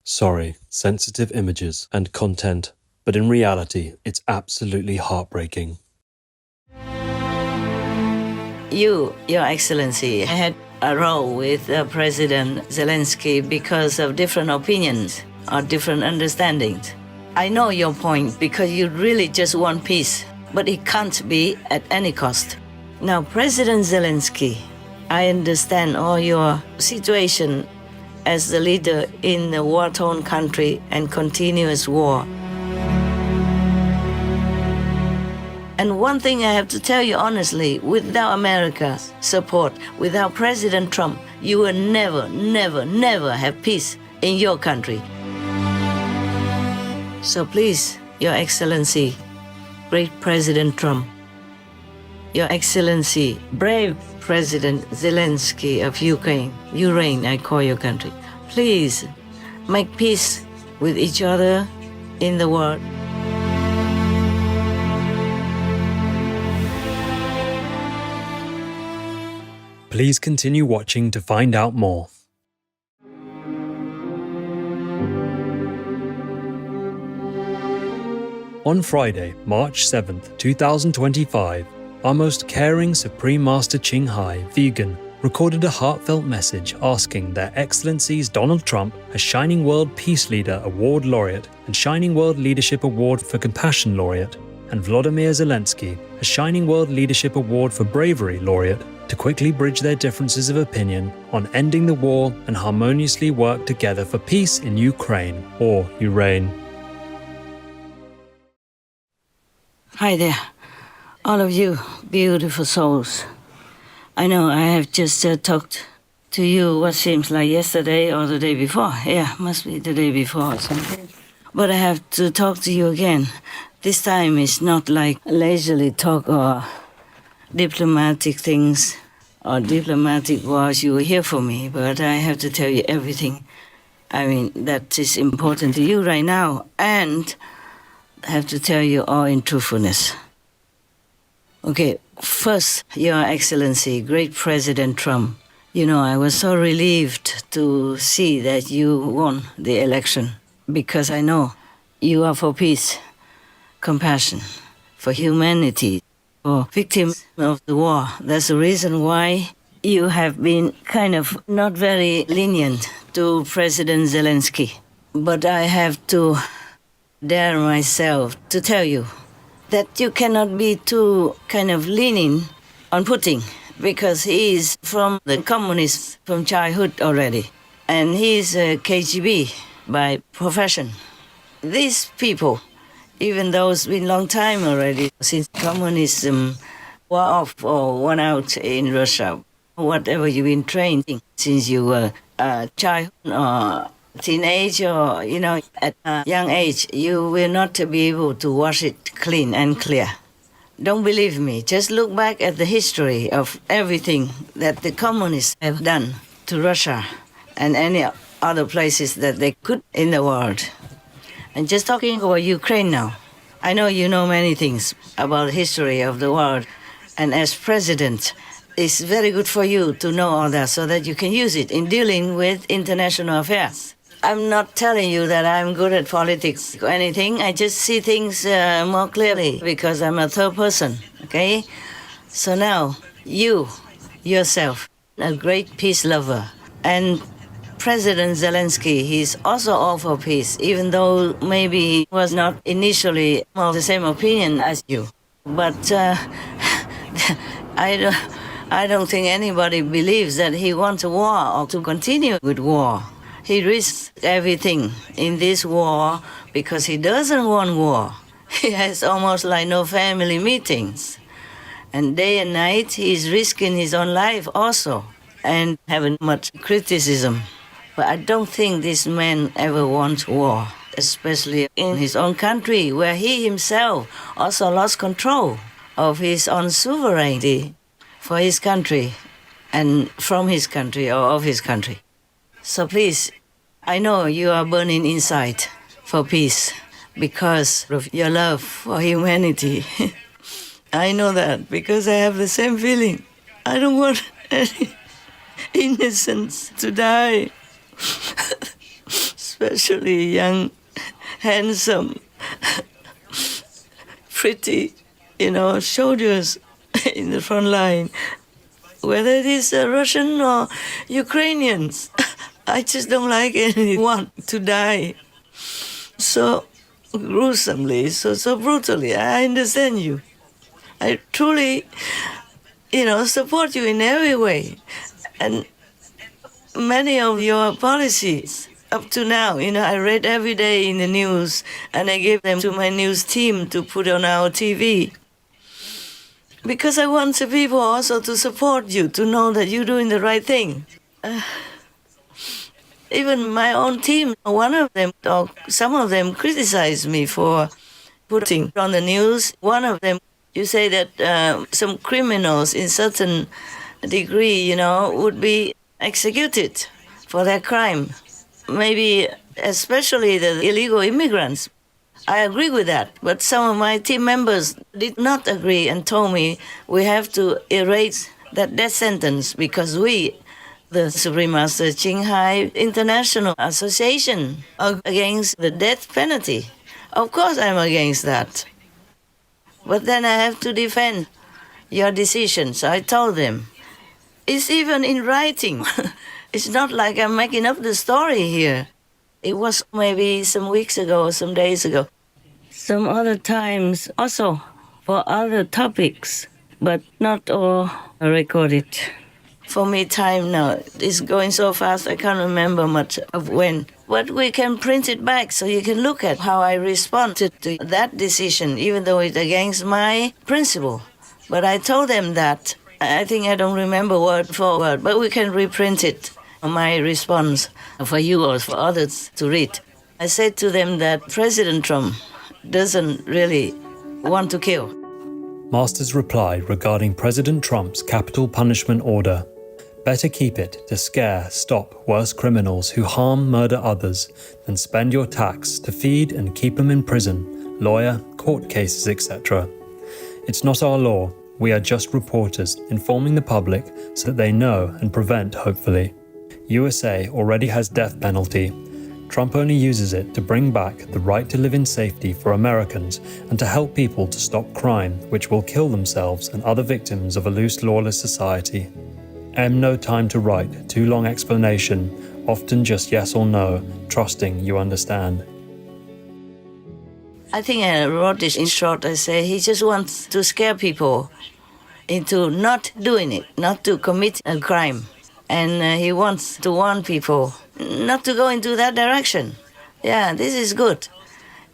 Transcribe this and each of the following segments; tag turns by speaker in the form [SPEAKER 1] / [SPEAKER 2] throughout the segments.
[SPEAKER 1] Sorry, sensitive images and content, but in reality, it's absolutely heartbreaking.
[SPEAKER 2] Your Excellency, I had a row with President Zelensky because of different opinions or different understandings. I know your point because you really just want peace, but it can't be at any cost. Now, President Zelensky, I understand all your situation as the leader in a war-torn country and continuous war. And one thing I have to tell you honestly, without America's support, without President Trump, you will never, never, never have peace in your country. So please, Your Excellency, great President Trump, Your Excellency, brave President Zelensky of Ureign, I call your country, please make peace with each other in the world.
[SPEAKER 1] Please continue watching to find out more. On Friday, March 7th, 2025, our most caring Supreme Master Ching vegan, recorded a heartfelt message asking Their Excellencies Donald Trump, a Shining World Peace Leader Award Laureate and Shining World Leadership Award for Compassion Laureate, and Volodymyr Zelenskyy, a Shining World Leadership Award for Bravery Laureate, to quickly bridge their differences of opinion on ending the war and harmoniously work together for peace in Ukraine, or Ureign.
[SPEAKER 2] Hi there, all of you beautiful souls. I know I have just talked to you what seems like yesterday or the day before. Yeah, must be the day before or something. But I have to talk to you again. This time it's not like leisurely talk or diplomatic things or diplomatic words you will hear from me, but I have to tell you everything. I mean, that is important to you right now, and I have to tell you all in truthfulness. Okay, first, Your Excellency, great President Trump, you know, I was so relieved to see that you won the election because I know you are for peace, compassion, for humanity, for victims of the war. That's the reason why you have been kind of not very lenient to President Zelensky. But I have to dare myself to tell you that you cannot be too kind of lenient on Putin because he is from the communists from childhood already. And he's a KGB by profession. These people, even though it's been a long time already since communism wore off or won out in Russia, whatever you've been trained in since you were a child or teenage or, you know, at a young age, you will not be able to wash it clean and clear. Don't believe me. Just look back at the history of everything that the communists have done to Russia and any other places that they could in the world. And just talking about Ukraine now, I know you know many things about the history of the world, and as president, it's very good for you to know all that so that you can use it in dealing with international affairs. I'm not telling you that I'm good at politics or anything. I just see things more clearly because I'm a third person, okay? So now, you, yourself, a great peace lover, and President Zelensky, he's also all for peace, even though maybe he was not initially of the same opinion as you. But I don't think anybody believes that he wants a war or to continue with war. He risks everything in this war because he doesn't want war. He has almost like no family meetings. And day and night, he's risking his own life also and having much criticism. But I don't think this man ever wants war, especially in his own country, where he himself also lost control of his own sovereignty for his country and from his country or of his country. So please, I know you are burning inside for peace because of your love for humanity. I know that because I have the same feeling. I don't want any innocents to die. especially young, handsome, pretty, soldiers in the front line, whether it is Russian or Ukrainians. I just don't like anyone to die so gruesomely, so brutally. I understand you. I truly, support you in every way. And many of your policies up to now, I read every day in the news, and I gave them to my news team to put on our TV. Because I want the people also to support you, to know that you're doing the right thing. Even my own team, one of them, or some of them, criticized me for putting on the news. One of them, you say that some criminals in certain degree, would be executed for their crime. Maybe especially the illegal immigrants. I agree with that, but some of my team members did not agree and told me we have to erase that death sentence because we, the Supreme Master Ching Hai International Association, are against the death penalty. Of course I'm against that. But then I have to defend your decision, so I told them. It's even in writing. It's not like I'm making up the story here. It was maybe some weeks ago or some days ago. Some other times also for other topics, but not all recorded. For me, time now is going so fast, I can't remember much of when. But we can print it back so you can look at how I responded to that decision, even though it's against my principle. But I told them that. I think I don't remember word for word, but we can reprint it, my response, for you or for others to read. I said to them that President Trump doesn't really want to kill.
[SPEAKER 1] Master's reply regarding President Trump's capital punishment order. Better keep it to scare, stop worse criminals who harm, murder others than spend your tax to feed and keep them in prison, lawyer, court cases, etc. It's not our law. We are just reporters informing the public so that they know and prevent, hopefully. USA already has death penalty. Trump only uses it to bring back the right to live in safety for Americans and to help people to stop crime, which will kill themselves and other victims of a loose, lawless society. No time to write too long explanation, often just yes or no, trusting you understand.
[SPEAKER 2] I think I wrote this in short. I say he just wants to scare people into not doing it, not to commit a crime. And he wants to warn people not to go into that direction. Yeah, this is good.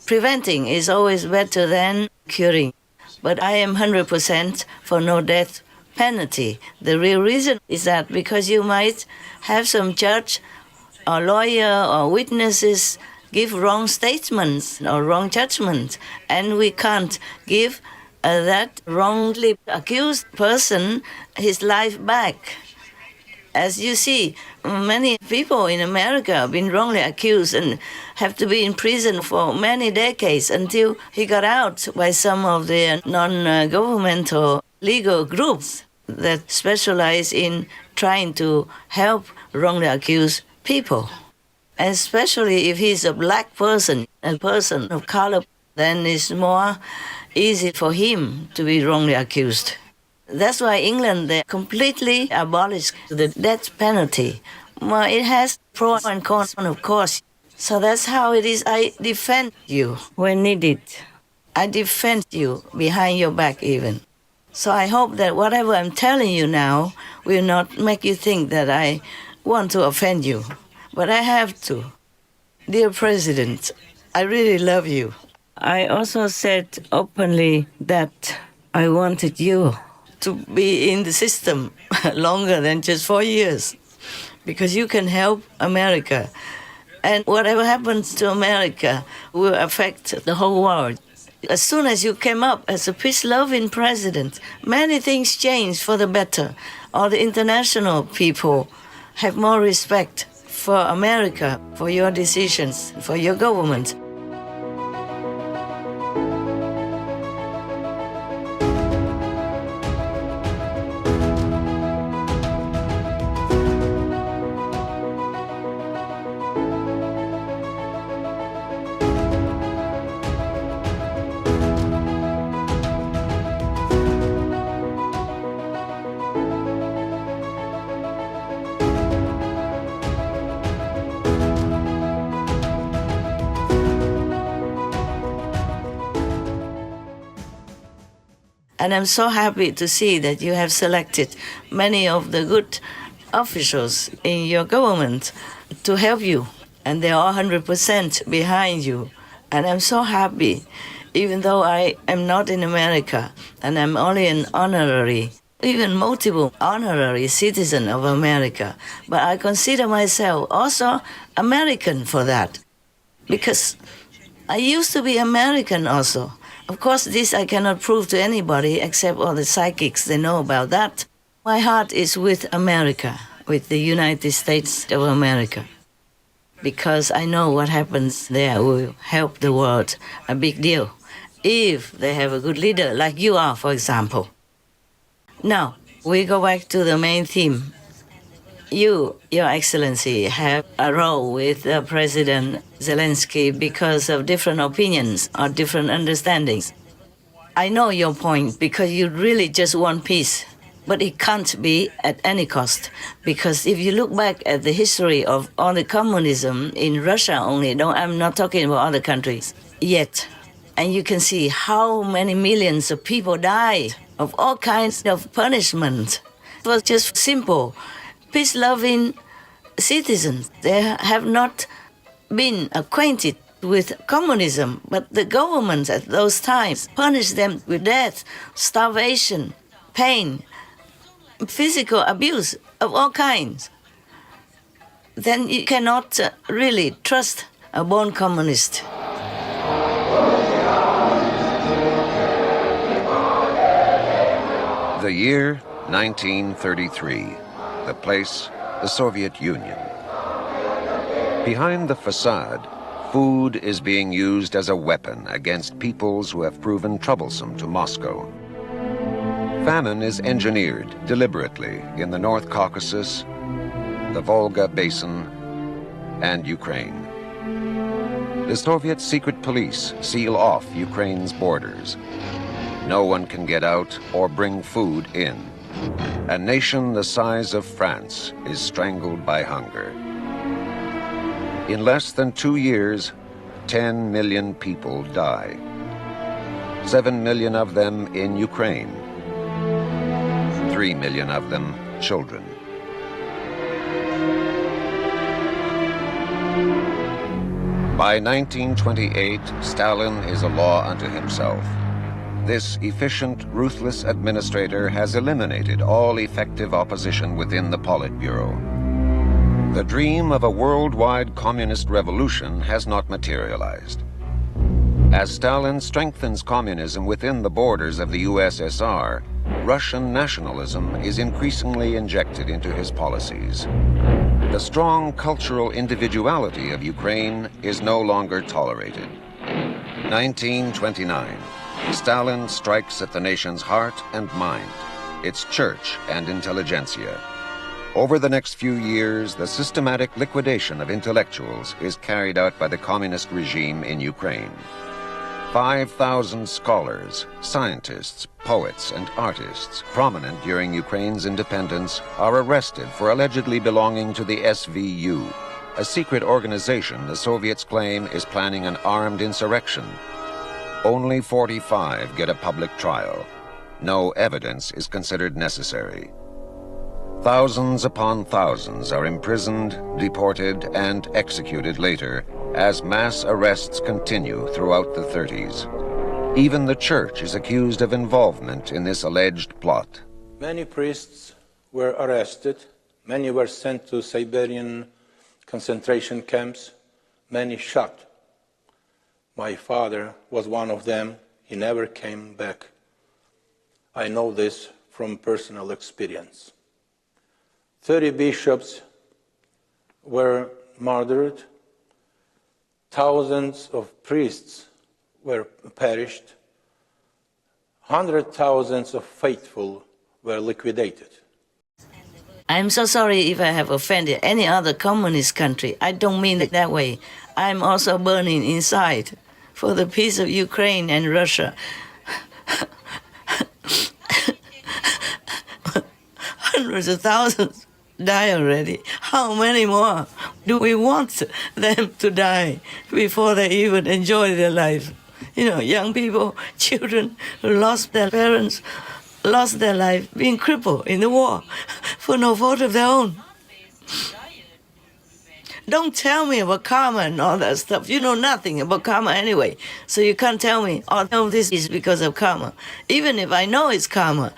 [SPEAKER 2] Preventing is always better than curing. But I am 100% for no death penalty. The real reason is that because you might have some judge or lawyer or witnesses give wrong statements or wrong judgments, and we can't give that wrongly accused person his life back. As you see, many people in America have been wrongly accused and have to be in prison for many decades until he got out by some of the non-governmental legal groups that specialize in trying to help wrongly accused people. Especially if he's a black person, a person of color, then it's more easy for him to be wrongly accused. That's why England, they completely abolished the death penalty. Well, it has pros and cons, of course. So that's how it is. I defend you when needed. I defend you behind your back even. So I hope that whatever I'm telling you now will not make you think that I want to offend you. But I have to. Dear President, I really love you. I also said openly that I wanted you to be in the system longer than just 4 years, because you can help America. And whatever happens to America will affect the whole world. As soon as you came up as a peace-loving president, many things changed for the better. All the international people have more respect for America, for your decisions, for your government. And I'm so happy to see that you have selected many of the good officials in your government to help you. And they are 100% behind you. And I'm so happy, even though I am not in America and I'm only an honorary, even multiple honorary citizen of America. But I consider myself also American for that, because I used to be American also. Of course, this I cannot prove to anybody except all the psychics, they know about that. My heart is with America, with the United States of America, because I know what happens there will help the world a big deal, if they have a good leader like you are, for example. Now, we go back to the main theme. You, Your Excellency, have a role with President Zelensky because of different opinions or different understandings. I know your point, because you really just want peace. But it can't be at any cost, because if you look back at the history of all the communism in Russia only, no, I'm not talking about other countries yet, and you can see how many millions of people died of all kinds of punishment. It was just simple, peace-loving citizens. They have not been acquainted with communism, but the governments at those times punished them with death, starvation, pain, physical abuse of all kinds. Then you cannot really trust a born communist.
[SPEAKER 3] The year 1933. The place, the Soviet Union. Behind the facade, food is being used as a weapon against peoples who have proven troublesome to Moscow. Famine is engineered deliberately in the North Caucasus, the Volga Basin, and Ukraine. The Soviet secret police seal off Ukraine's borders. No one can get out or bring food in. A nation the size of France is strangled by hunger. In less than 2 years, 10 million people die. 7 million of them in Ukraine. 3 million of them children. By 1928, Stalin is a law unto himself. This efficient, ruthless administrator has eliminated all effective opposition within the Politburo. The dream of a worldwide communist revolution has not materialized. As Stalin strengthens communism within the borders of the USSR, Russian nationalism is increasingly injected into his policies. The strong cultural individuality of Ukraine is no longer tolerated. 1929. Stalin strikes at the nation's heart and mind, its church and intelligentsia. Over the next few years, the systematic liquidation of intellectuals is carried out by the communist regime in Ukraine. 5,000 scholars, scientists, poets, and artists prominent during Ukraine's independence are arrested for allegedly belonging to the SVU, a secret organization the Soviets claim is planning an armed insurrection. Only 45 get a public trial. No evidence is considered necessary. Thousands upon thousands are imprisoned, deported, and executed later as mass arrests continue throughout the 30s. Even the church is accused of involvement in this alleged plot.
[SPEAKER 4] Many priests were arrested. Many were sent to Siberian concentration camps. Many shot. My father was one of them. He never came back. I know this from personal experience. 30 bishops were murdered. Thousands of priests were perished. 100,000 of faithful were liquidated.
[SPEAKER 2] I'm so sorry if I have offended any other communist country. I don't mean it that way. I'm also burning inside for the peace of Ukraine and Russia. Hundreds of thousands die already. How many more do we want them to die before they even enjoy their life? young people, children who lost their parents, lost their life, being crippled in the war for no fault of their own. Don't tell me about karma and all that stuff. You know nothing about karma anyway, so you can't tell me, oh, no, this is because of karma. Even if I know it's karma,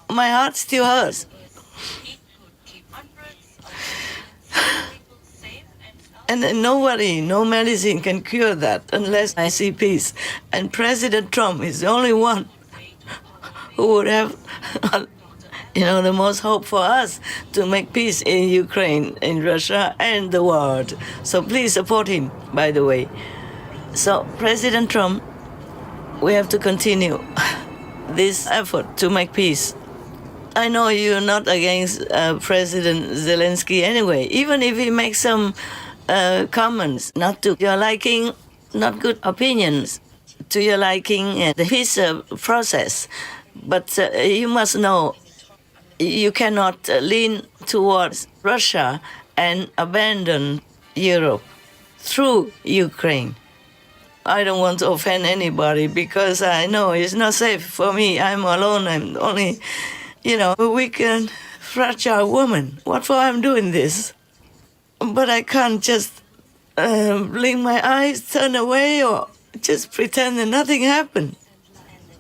[SPEAKER 2] my heart still hurts. And nobody, no medicine can cure that unless I see peace. And President Trump is the only one who would have, the most hope for us to make peace in Ukraine, in Russia, and the world. So please support him, by the way. So President Trump, we have to continue this effort to make peace. I know you're not against President Zelensky anyway, even if he makes some comments not to your liking, not good opinions to your liking, his process. But you must know you cannot lean towards Russia and abandon Europe through Ukraine. I don't want to offend anybody because I know it's not safe for me. I'm alone. I'm only, a weak and fragile woman. What for I'm doing this? But I can't just blink my eyes, turn away, or just pretend that nothing happened.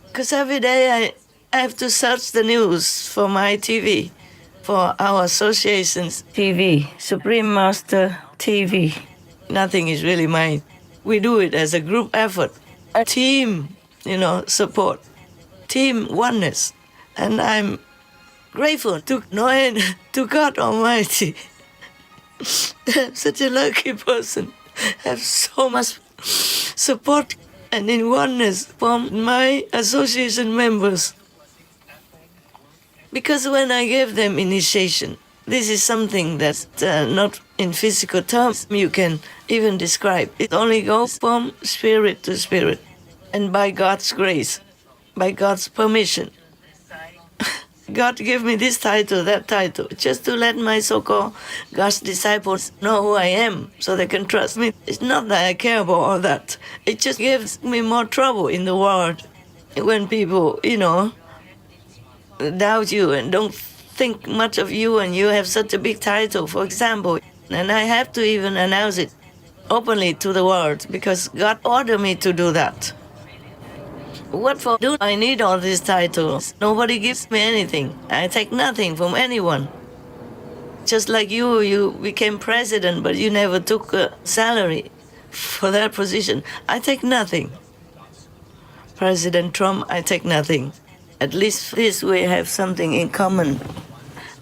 [SPEAKER 2] Because every day I have to search the news for my TV, for our association's TV, Supreme Master TV. Nothing is really mine. We do it as a group effort, a team, support, team oneness. And I'm grateful to God Almighty. I'm such a lucky person. I have so much support and in oneness from my association members. Because when I gave them initiation, this is something that's not in physical terms you can even describe. It only goes from spirit to spirit. And by God's grace, by God's permission, God gave me this title, that title, just to let my so-called God's disciples know who I am so they can trust me. It's not that I care about all that. It just gives me more trouble in the world when people, doubt you and don't think much of you and you have such a big title, for example. And I have to even announce it openly to the world because God ordered me to do that. What for do I need all these titles? Nobody gives me anything. I take nothing from anyone. Just like you became president, but you never took a salary for that position. I take nothing. President Trump, I take nothing. At least this we have something in common.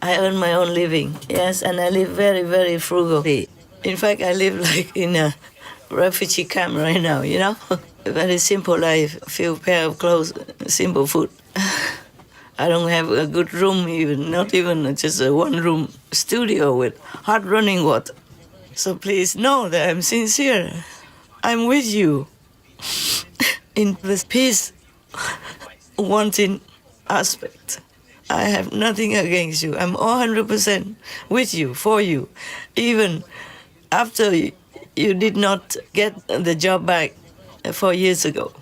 [SPEAKER 2] I earn my own living, yes, and I live very, very frugally. In fact, I live like in a refugee camp right now, A very simple life, a few pair of clothes, simple food. I don't have a good room even, not even just a one-room studio with hot running water. So please know that I'm sincere. I'm with you in this peace wanting aspect. I have nothing against you. I'm 100% with you, for you. Even after you did not get the job back 4 years ago.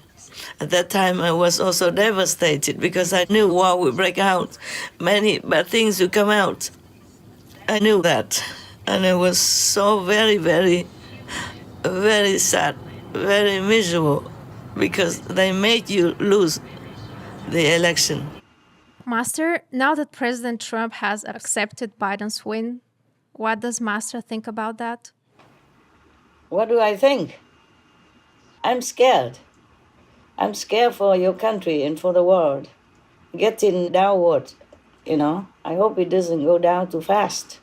[SPEAKER 2] At that time, I was also devastated because I knew war would break out. Many bad things would come out. I knew that. And I was so very, very, very sad, very miserable because they made you lose the election.
[SPEAKER 5] Master, now that President Trump has accepted Biden's win, what does Master think about that?
[SPEAKER 2] What do I think? I'm scared. I'm scared for your country and for the world. Getting downward, I hope it doesn't go down too fast.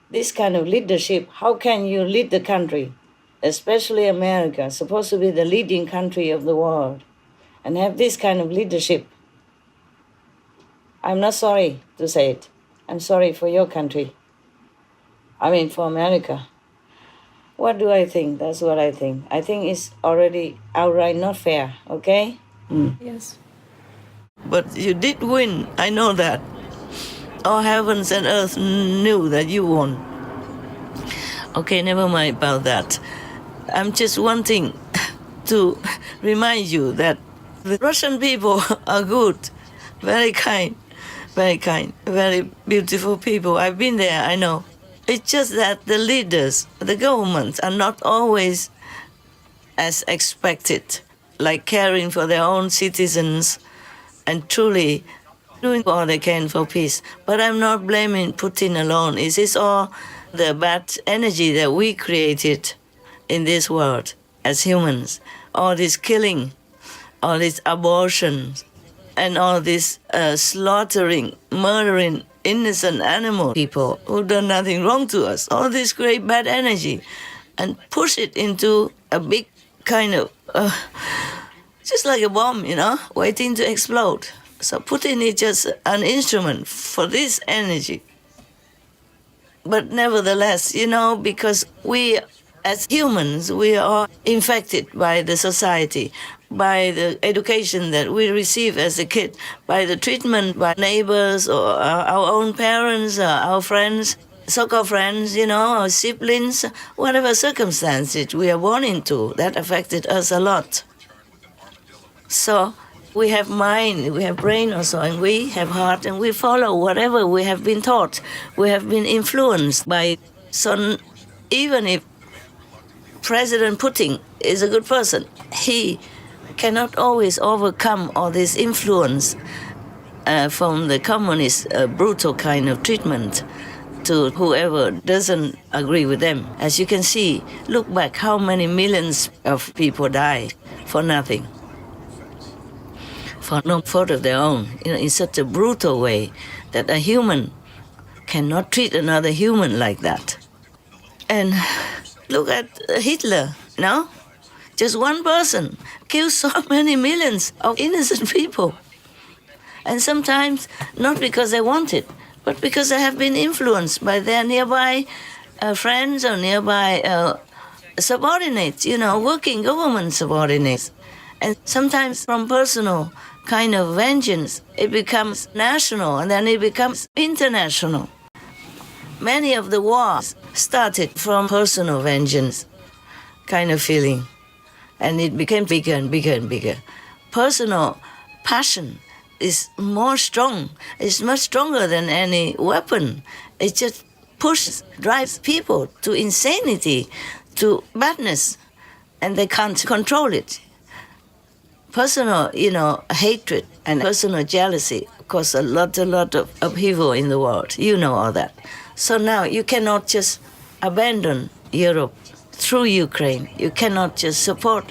[SPEAKER 2] This kind of leadership, how can you lead the country, especially America, supposed to be the leading country of the world, and have this kind of leadership? I'm not sorry to say it. I'm sorry for your country. For America. What do I think? That's what I think. I think it's already outright not fair, okay?
[SPEAKER 5] Yes.
[SPEAKER 2] But you did win, I know that. All heavens and earth knew that you won. Okay, never mind about that. I'm just wanting to remind you that the Russian people are good, very kind, very beautiful people. I've been there, I know. It's just that the leaders, the governments, are not always as expected, like caring for their own citizens and truly doing all they can for peace. But I'm not blaming Putin alone. It is all the bad energy that we created in this world as humans. All this killing, all this abortion, and all this slaughtering, murdering innocent animal people who done nothing wrong to us. All this great bad energy, and push it into a big kind of, just like a bomb, waiting to explode. So Putin is just an instrument for this energy. But nevertheless, because we as humans, we are infected by the society, by the education that we receive as a kid, by the treatment by neighbors or our own parents, or our friends, so-called friends, our siblings, whatever circumstances we are born into, that affected us a lot. So we have mind, we have brain also, and we have heart, and we follow whatever we have been taught. We have been influenced by. So even if President Putin is a good person, he cannot always overcome all this influence from the communist brutal kind of treatment to whoever doesn't agree with them. As you can see, look back how many millions of people died for nothing, for no fault of their own, in such a brutal way that a human cannot treat another human like that. And look at Hitler, Just one person kills so many millions of innocent people. And sometimes not because they want it, but because they have been influenced by their nearby friends or nearby subordinates, working government subordinates. And sometimes from personal kind of vengeance, it becomes national and then it becomes international. Many of the wars started from personal vengeance kind of feeling, and it became bigger and bigger and bigger. Personal passion is more strong. It's much stronger than any weapon. It just drives people to insanity, to madness, and they can't control it. Personal, hatred and personal jealousy cause a lot of upheaval in the world. You know all that. So now you cannot just abandon Europe through Ukraine. You cannot just support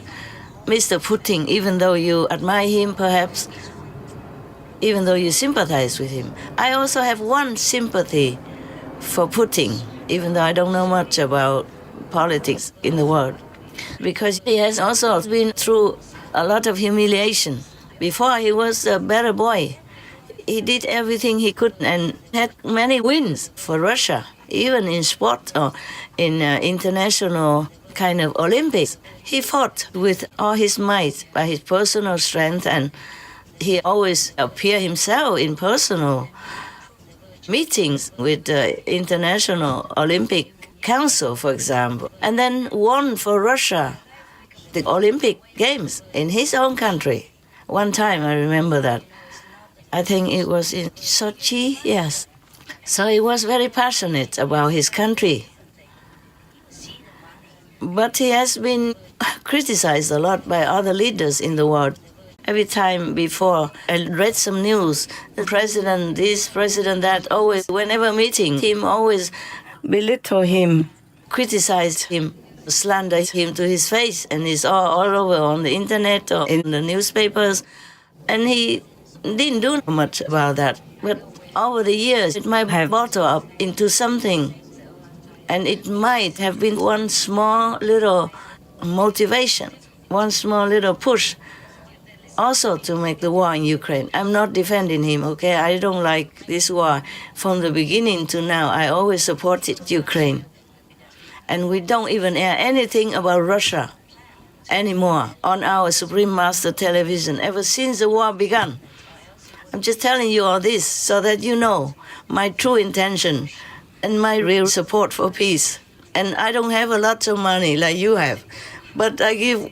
[SPEAKER 2] Mr. Putin, even though you admire him, perhaps, even though you sympathize with him. I also have one sympathy for Putin, even though I don't know much about politics in the world, because he has also been through a lot of humiliation. Before, he was a better boy. He did everything he could and had many wins for Russia, even in sport or in international kind of Olympics. He fought with all his might by his personal strength, and he always appeared himself in personal meetings with the International Olympic Council, for example, and then won for Russia the Olympic Games in his own country. One time, I remember that. I think it was in Sochi, yes. So he was very passionate about his country. But he has been criticized a lot by other leaders in the world. Every time before I read some news, the president this, president that, always, whenever meeting him, always belittle him, criticize him, slander him to his face, and it's all over on the internet or in the newspapers. And he didn't do much about that. But over the years, it might have bottled up into something. And it might have been one small little motivation, one small little push also to make the war in Ukraine. I'm not defending him, okay? I don't like this war. From the beginning to now, I always supported Ukraine. And we don't even air anything about Russia anymore on our Supreme Master television ever since the war began. I'm just telling you all this so that you know my true intention and my real support for peace. And I don't have a lot of money like you have, but I give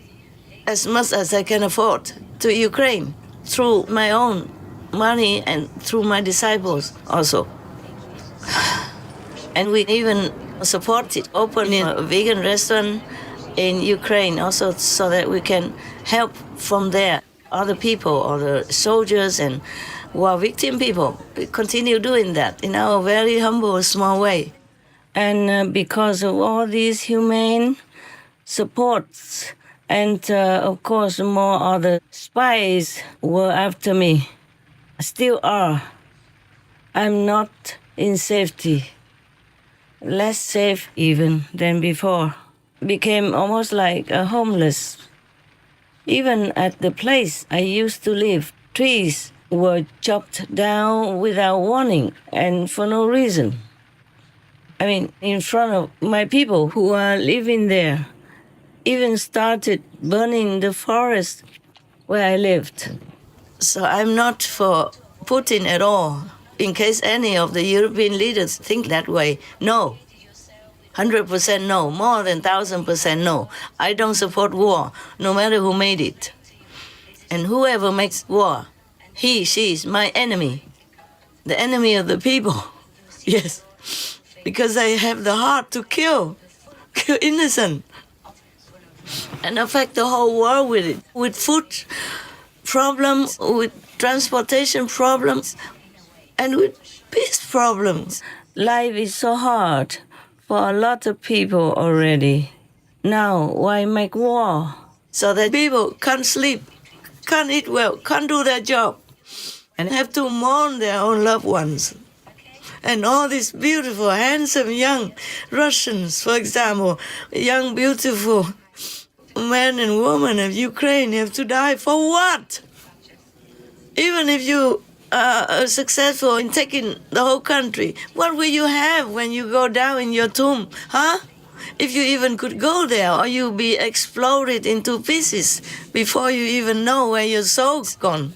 [SPEAKER 2] as much as I can afford to Ukraine through my own money and through my disciples also. And we even supported opening a vegan restaurant in Ukraine also so that we can help from there other people, other soldiers and war victim people. We continue doing that in our very humble, small way. And because of all these humane supports and, of course, more other spies were after me, still are. I'm not in safety, less safe even than before. Became almost like a homeless. Even at the place I used to live, trees were chopped down without warning and for no reason. I mean, in front of my people who are living there, even started burning the forest where I lived. So I'm not for Putin at all, in case any of the European leaders think that way. No. 100% no, more than 1,000% no. I don't support war, no matter who made it. And whoever makes war, he, she is my enemy. The enemy of the people. Yes. Because I have the heart to kill innocent. And affect the whole world with it. With food problems, with transportation problems, and with peace problems. Life is so hard for a lot of people already. Now, why make war? So that people can't sleep, can't eat well, can't do their job, and have to mourn their own loved ones. And all these beautiful, handsome young Russians, for example, young, beautiful men and women of Ukraine have to die for what? Even if you are successful in taking the whole country, what will you have when you go down in your tomb, huh? If you even could go there, or you'll be exploded into pieces before you even know where your soul's gone.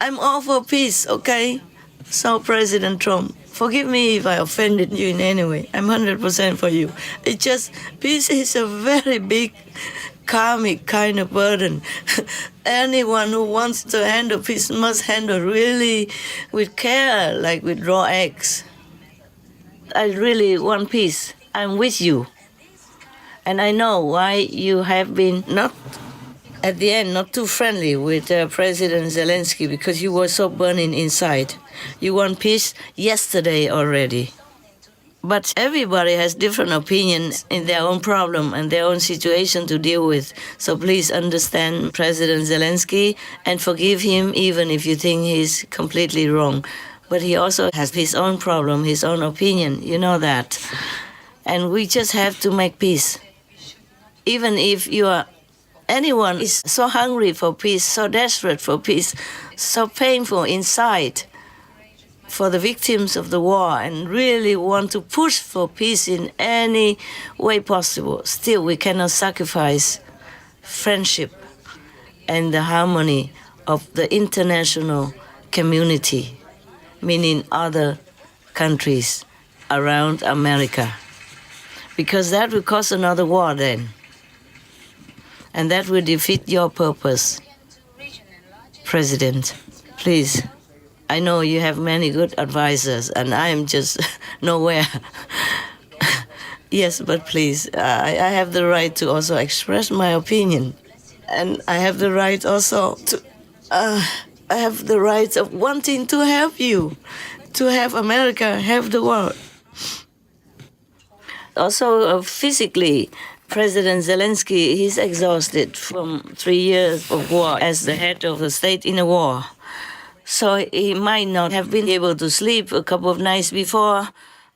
[SPEAKER 2] I'm all for peace, okay? So, President Trump, forgive me if I offended you in any way. I'm 100% for you. It's just, peace is a very big karmic kind of burden. Anyone who wants to handle peace must handle really with care, like with raw eggs. I really want peace. I'm with you. And I know why you have been not, at the end, not too friendly with President Zelenskyy, because you were so burning inside. You want peace yesterday already. But everybody has different opinions in their own problem and their own situation to deal with. So please understand President Zelenskyy and forgive him even if you think he's completely wrong. But he also has his own problem, his own opinion. You know that. And we just have to make peace. Even if anyone is so hungry for peace, so desperate for peace, so painful inside, for the victims of the war, and really want to push for peace in any way possible, still we cannot sacrifice friendship and the harmony of the international community, meaning other countries around America, because that will cause another war then, and that will defeat your purpose. President, please. I know you have many good advisors, and I am just nowhere. Yes, but please, I have the right to also express my opinion. And I have the right also to, I have the right of wanting to help you, to have America, have the world. Also, physically, President Zelenskyy, he's exhausted from 3 years of war as the head of the state in a war. So he might not have been able to sleep a couple of nights before,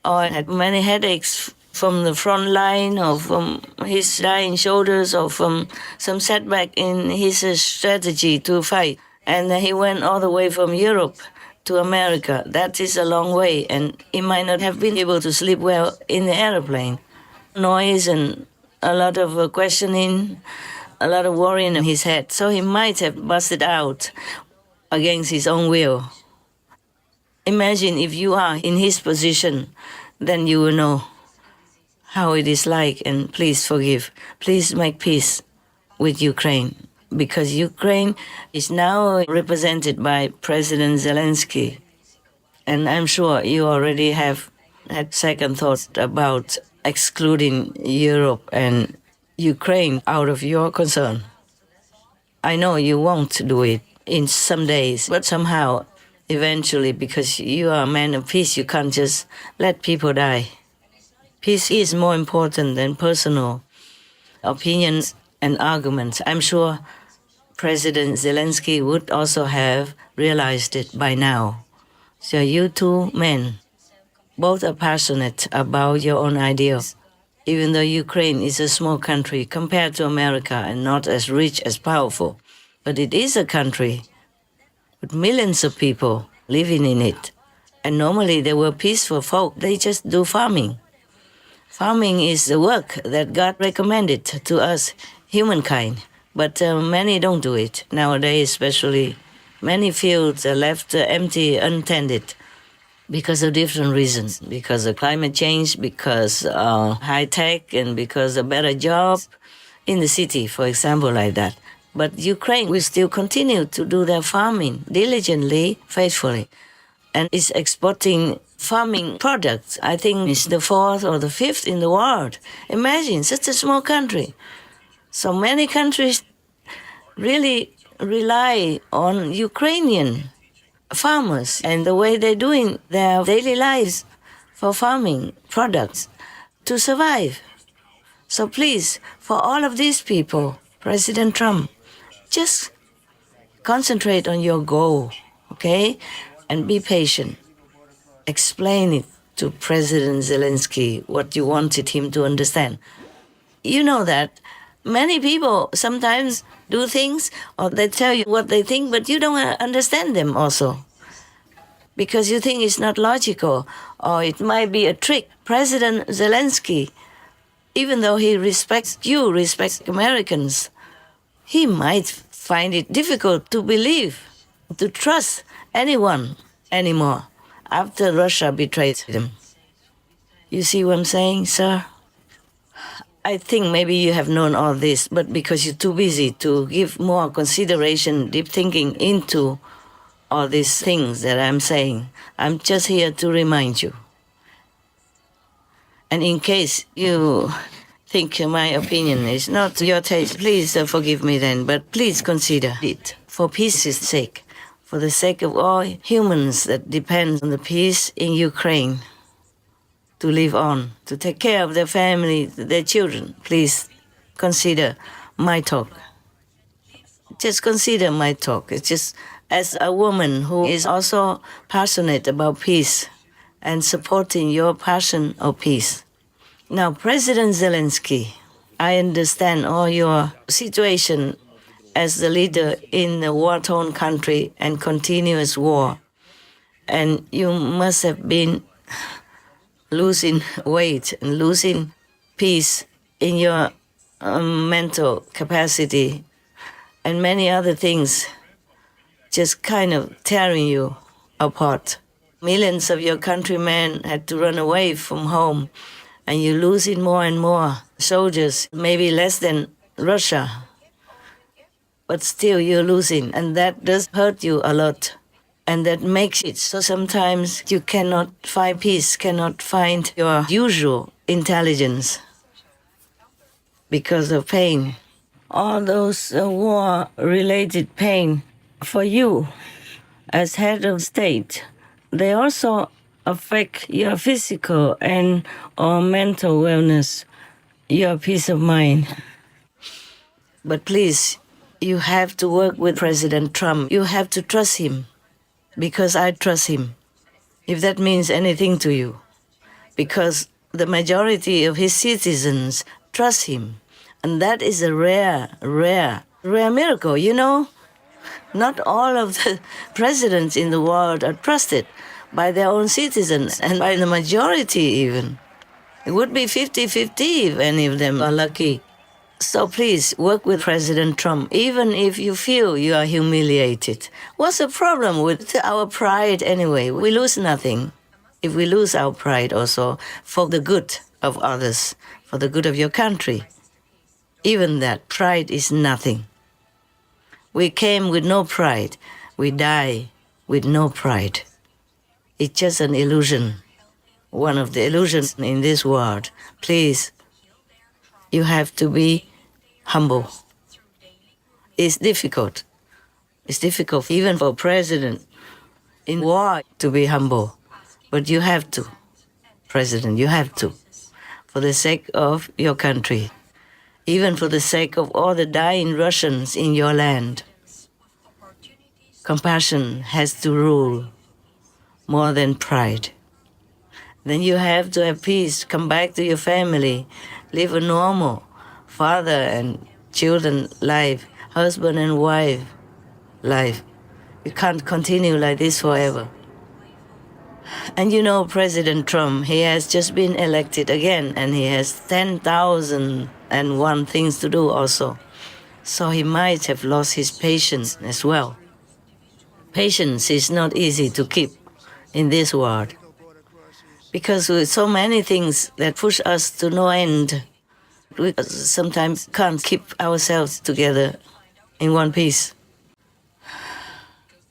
[SPEAKER 2] or had many headaches from the front line, or from his dying shoulders, or from some setback in his strategy to fight. And he went all the way from Europe to America. That is a long way, and he might not have been able to sleep well in the airplane. Noise and a lot of questioning, a lot of worry in his head. So he might have busted out against his own will. Imagine if you are in his position, then you will know how it is like, and please forgive. Please make peace. with Ukraine, because Ukraine is now represented by President Zelensky. And I'm sure you already have had second thoughts about excluding Europe and Ukraine out of your concern. I know you won't do it in some days, but somehow, eventually, because you are a man of peace, you can't just let people die. Peace is more important than personal opinions and arguments. I'm sure President Zelensky would also have realized it by now. So you two men, both are passionate about your own ideals. Even though Ukraine is a small country compared to America and not as rich, as powerful, but it is a country with millions of people living in it. And normally they were peaceful folk. They just do farming. Farming is the work that God recommended to us, humankind. But many don't do it. Nowadays, especially, many fields are left empty, untended, because of different reasons. Because of climate change, because high tech, and because of better job in the city, for example, like that. But Ukraine will still continue to do their farming diligently, faithfully, and is exporting farming products. I think it's the fourth or the fifth in the world. Imagine, such a small country. So many countries really rely on Ukrainian farmers and the way they're doing their daily lives for farming products to survive. So please, for all of these people, President Trump, just concentrate on your goal, okay? And be patient. Explain it to President Zelensky what you wanted him to understand. You know that many people sometimes do things or they tell you what they think, but you don't understand them also because you think it's not logical or it might be a trick. President Zelensky, even though he respects you, respects Americans, he might find it difficult to believe, to trust anyone anymore after Russia betrayed him. You see what I'm saying, sir? I think maybe you have known all this, but because you're too busy to give more consideration, deep thinking into all these things that I'm saying, I'm just here to remind you. And in case you think my opinion is not to your taste, please forgive me then, but please consider it for peace's sake, for the sake of all humans that depend on the peace in Ukraine to live on, to take care of their family, their children. Please consider my talk. Just consider my talk. It's just as a woman who is also passionate about peace and supporting your passion of peace. Now, President Zelensky, I understand all your situation as the leader in a war-torn country and continuous war. And you must have been losing weight and losing peace in your mental capacity and many other things just kind of tearing you apart. Millions of your countrymen had to run away from home, and you're losing more and more soldiers, maybe less than Russia. But still you're losing, and that does hurt you a lot. And that makes it so sometimes you cannot find peace, cannot find your usual intelligence because of pain. All those war-related pain for you as head of state, they also affect your physical and or mental wellness, your peace of mind. But please, you have to work with President Trump. You have to trust him, because I trust him, if that means anything to you. Because the majority of his citizens trust him. And that is a rare miracle, you know? Not all of the presidents in the world are trusted by their own citizens, and by the majority even. It would be 50-50 if any of them are lucky. So please, work with President Trump, even if you feel you are humiliated. What's the problem with our pride anyway? We lose nothing if we lose our pride also for the good of others, for the good of your country. Even that pride is nothing. We came with no pride. We die with no pride. It's just an illusion. One of the illusions in this world. Please, you have to be humble. It's difficult. It's difficult even for a president in war to be humble. But you have to, President, you have to, for the sake of your country, even for the sake of all the dying Russians in your land. Compassion has to rule more than pride. Then you have to have peace, come back to your family, live a normal father and children life, husband and wife life. You can't continue like this forever. And you know, President Trump, he has just been elected again, and he has 10,001 things to do also. So he might have lost his patience as well. Patience is not easy to keep in this world, because with so many things that push us to no end, we sometimes can't keep ourselves together in one piece.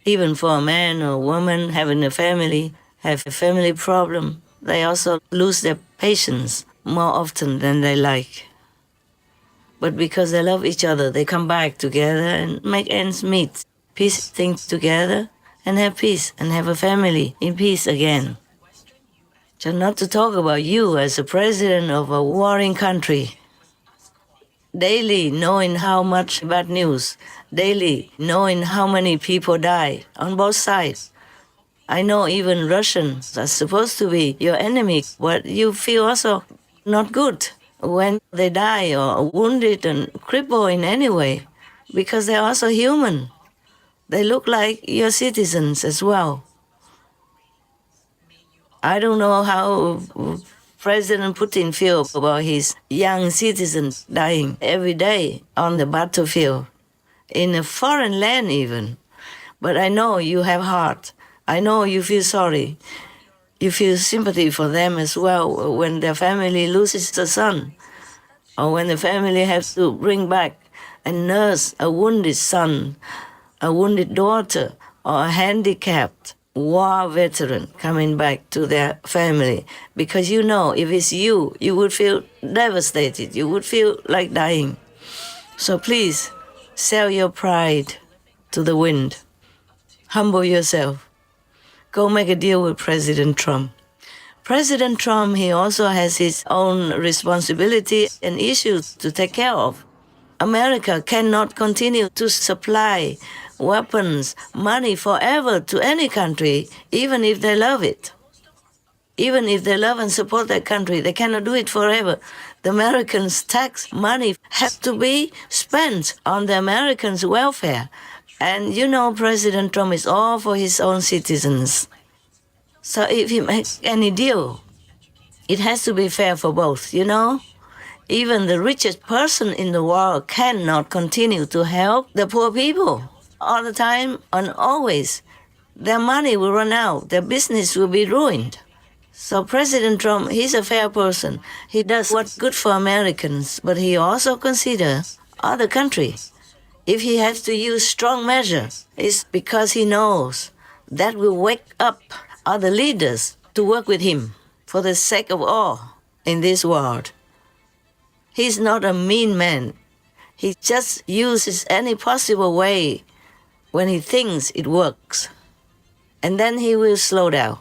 [SPEAKER 2] Even for a man or woman having a family, have a family problem, they also lose their patience more often than they like. But because they love each other, they come back together and make ends meet, piece things together and have peace and have a family in peace again. Just not to talk about you as a president of a warring country. Daily knowing how much bad news, daily knowing how many people die on both sides. I know even Russians are supposed to be your enemy, but you feel also not good when they die or wounded and crippled in any way, because they're also human. They look like your citizens as well. I don't know how President Putin feels about his young citizens dying every day on the battlefield, in a foreign land even. But I know you have heart. I know you feel sorry. You feel sympathy for them as well when their family loses a son, or when the family has to bring back and nurse a wounded son, a wounded daughter, or a handicapped war veteran coming back to their family. Because you know, if it's you, you would feel devastated. You would feel like dying. So please, sell your pride to the wind. Humble yourself. Go make a deal with President Trump. President Trump, he also has his own responsibility and issues to take care of. America cannot continue to supply weapons, money forever to any country, even if they love it. Even if they love and support their country, they cannot do it forever. The Americans' tax money has to be spent on the Americans' welfare. And you know, President Trump is all for his own citizens. So if he makes any deal, it has to be fair for both, you know? Even the richest person in the world cannot continue to help the poor people all the time and always. Their money will run out. Their business will be ruined. So President Trump, he's a fair person. He does what's good for Americans, but he also considers other countries. If he has to use strong measures, it's because he knows that will wake up other leaders to work with him for the sake of all in this world. He's not a mean man. He just uses any possible way when he thinks it works. And then he will slow down.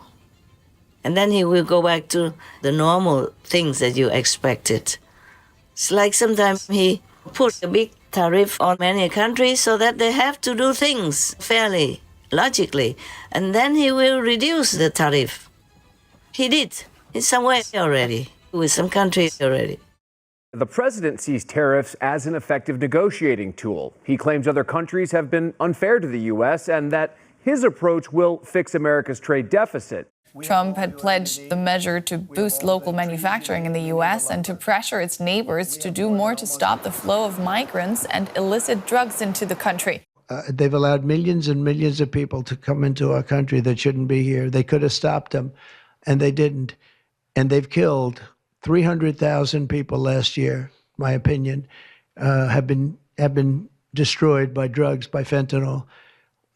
[SPEAKER 2] And then he will go back to the normal things that you expected. It's like sometimes he put a big tariff on many countries so that they have to do things fairly, logically. And then he will reduce the tariff. He did in some way already, with some countries already.
[SPEAKER 6] The president sees tariffs as an effective negotiating tool. He claims other countries have been unfair to the U.S. and that his approach will fix America's trade deficit.
[SPEAKER 7] Trump had pledged the measure to boost local manufacturing in the U.S. and to pressure its neighbors to do more to stop the flow of migrants and illicit drugs into the country.
[SPEAKER 8] They've allowed millions and millions of people to come into our country that shouldn't be here. They could have stopped them, and they didn't. And they've killed 300,000 people last year, my opinion. have been destroyed by drugs, by fentanyl.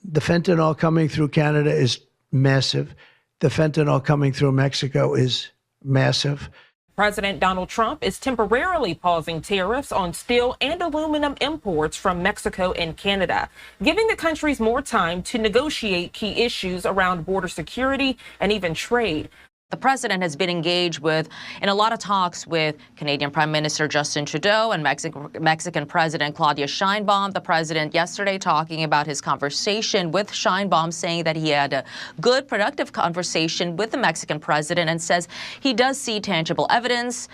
[SPEAKER 8] The fentanyl coming through Canada is massive. The fentanyl coming through Mexico is massive.
[SPEAKER 9] President Donald Trump is temporarily pausing tariffs on steel and aluminum imports from Mexico and Canada, giving the countries more time to negotiate key issues around border security and even trade.
[SPEAKER 10] The president has been engaged in a lot of talks with Canadian Prime Minister Justin Trudeau and Mexican President Claudia Sheinbaum. The president yesterday talking about his conversation with Sheinbaum, saying that he had a good, productive conversation with the Mexican president and says he does see tangible evidence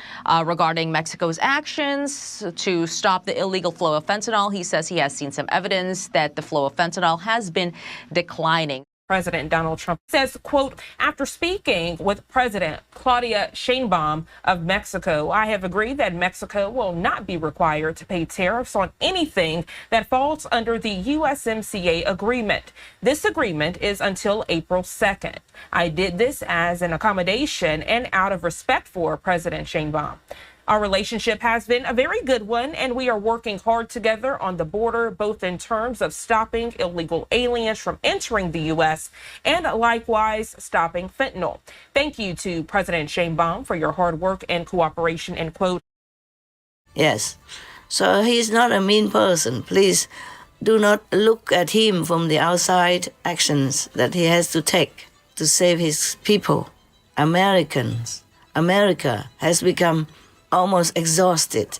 [SPEAKER 10] regarding Mexico's actions to stop the illegal flow of fentanyl. He says he has seen some evidence that the flow of fentanyl has been declining.
[SPEAKER 9] President Donald Trump says, quote, after speaking with President Claudia Sheinbaum of Mexico, I have agreed that Mexico will not be required to pay tariffs on anything that falls under the USMCA agreement. This agreement is until April 2nd. I did this as an accommodation and out of respect for President Sheinbaum. Our relationship has been a very good one, and we are working hard together on the border, both in terms of stopping illegal aliens from entering the U.S. and likewise stopping fentanyl. Thank you to President Sheinbaum for your hard work and cooperation, end quote.
[SPEAKER 2] Yes. So he's not a mean person. Please do not look at him from the outside actions that he has to take to save his people. Americans. America has become almost exhausted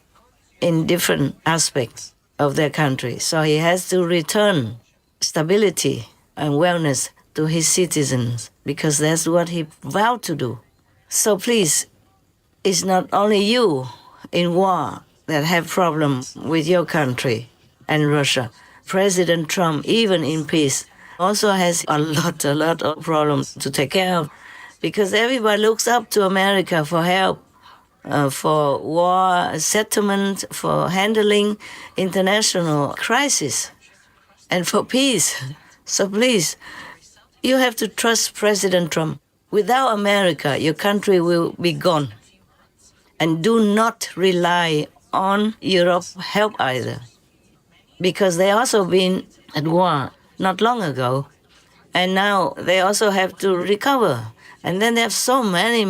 [SPEAKER 2] in different aspects of their country. So he has to return stability and wellness to his citizens because that's what he vowed to do. So please, it's not only you in war that have problems with your country and Russia. President Trump, even in peace, also has a lot of problems to take care of because everybody looks up to America for help. For war settlement, for handling international crisis, and for peace. So please, you have to trust President Trump. Without America, your country will be gone. And do not rely on Europe's help either, because they also been at war not long ago, and now they also have to recover. And then they have so many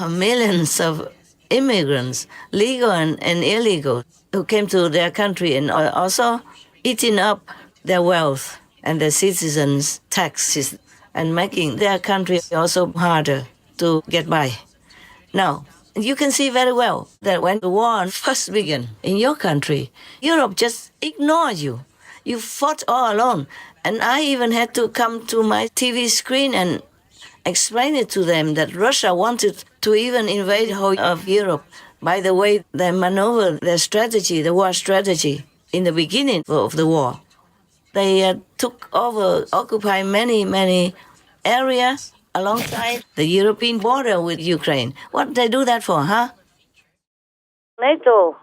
[SPEAKER 2] millions of immigrants, legal and illegal, who came to their country and also eating up their wealth and their citizens' taxes and making their country also harder to get by. Now, you can see very well that when the war first began in your country, Europe just ignored you. You fought all alone. And I even had to come to my TV screen and explain it to them that Russia wanted to even invade the whole of Europe. By the way, they maneuvered their strategy, the war strategy, in the beginning of the war. They took over, occupied many areas alongside the European border with Ukraine. What did they do that for, huh? NATO,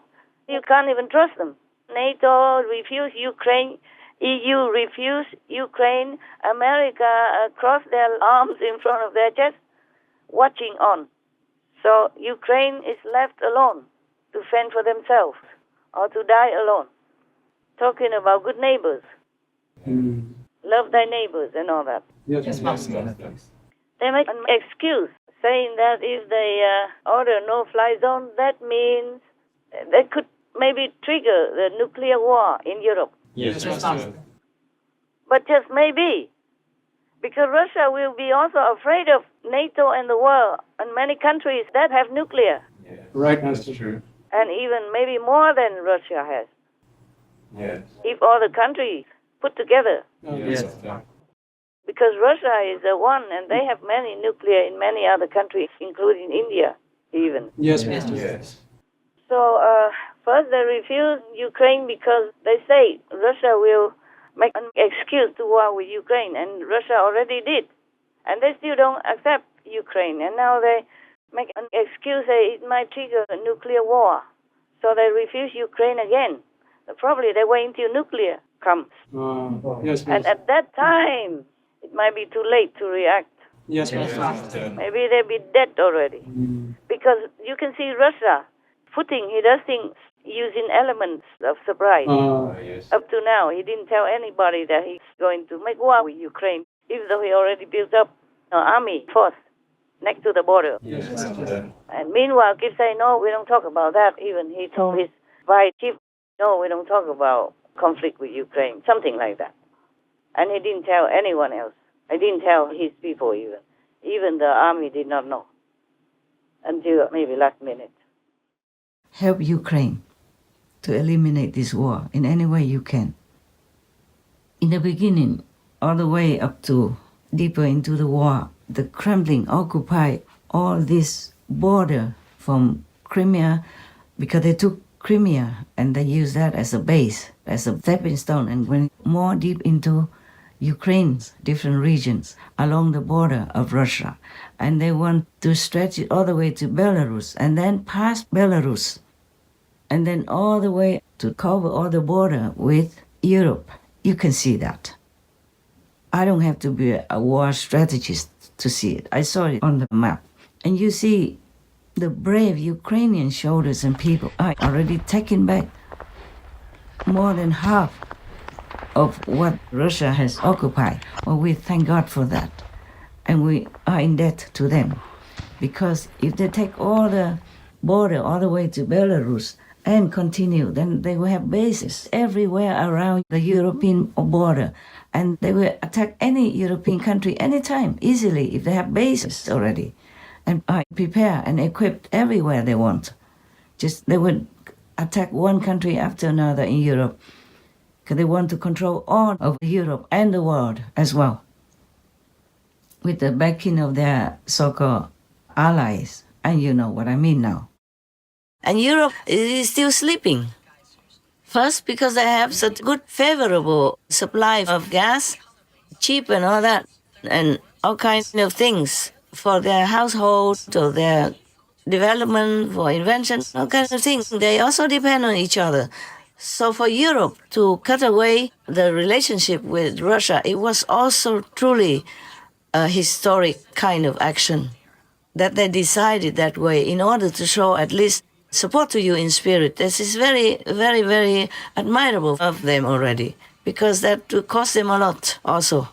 [SPEAKER 2] you can't even trust them. NATO refused Ukraine. EU refused Ukraine. America crossed their arms in front of their chest, watching on. So Ukraine is left alone to fend for themselves or to die alone. Talking about good neighbors. Love thy neighbors and all that.
[SPEAKER 11] Yes,
[SPEAKER 2] They make an excuse saying that if they order no-fly zone, that means they could maybe trigger the nuclear war in Europe.
[SPEAKER 11] Yes.
[SPEAKER 2] But just maybe, because Russia will be also afraid of NATO and the world and many countries that have nuclear.
[SPEAKER 11] Right, that's true.
[SPEAKER 2] And even maybe more than Russia has.
[SPEAKER 11] Yes.
[SPEAKER 2] If all the countries put together.
[SPEAKER 11] Yes.
[SPEAKER 2] Because Russia is the one, and they have many nuclear in many other countries, including India, even.
[SPEAKER 11] Yes.
[SPEAKER 2] So first they refuse Ukraine because they say Russia will make an excuse to war with Ukraine, and Russia already did. And they still don't accept Ukraine, and now they make an excuse say it might trigger a nuclear war. So they refuse Ukraine again. Probably they wait until nuclear comes.
[SPEAKER 11] Yes.
[SPEAKER 2] And at that time, it might be too late to react.
[SPEAKER 11] Yes.
[SPEAKER 2] Maybe they'll be dead already. Because you can see Russia he does things using elements of surprise.
[SPEAKER 11] Yes.
[SPEAKER 2] Up to now, he didn't tell anybody that he's going to make war with Ukraine, even though he already built up an army force next to the border.
[SPEAKER 11] Yes.
[SPEAKER 2] And meanwhile, keep saying, no, we don't talk about that. Even he told his vice chief, no, we don't talk about conflict with Ukraine, something like that. And he didn't tell anyone else. He didn't tell his people even. Even the army did not know until maybe last minute. Help Ukraine to eliminate this war in any way you can. In the beginning, all the way up to deeper into the war, the Kremlin occupied all this border from Crimea because they took Crimea and they used that as a base, as a stepping stone, and went more deep into Ukraine's different regions along the border of Russia. And they want to stretch it all the way to Belarus and then past Belarus and then all the way to cover all the border with Europe. You can see that. I don't have to be a war strategist to see it. I saw it on the map. And you see the brave Ukrainian soldiers and people are already taking back more than half of what Russia has occupied. Well, we thank God for that. And we are in debt to them. Because if they take all the border all the way to Belarus and continue, then they will have bases everywhere around the European border. And they will attack any European country anytime, easily, if they have bases already. And are prepared and equipped everywhere they want. Just they would attack one country after another in Europe. Because they want to control all of Europe and the world as well, with the backing of their so-called allies. And you know what I mean now. And Europe is still sleeping. First, because they have such good, favorable supply of gas, cheap and all that, and all kinds of things for their household, or their development, for invention, all kinds of things. They also depend on each other. So for Europe to cut away the relationship with Russia, it was also truly a historic kind of action that they decided that way in order to show at least support to you in spirit. This is very, very, very admirable of them already, because that cost them a lot also.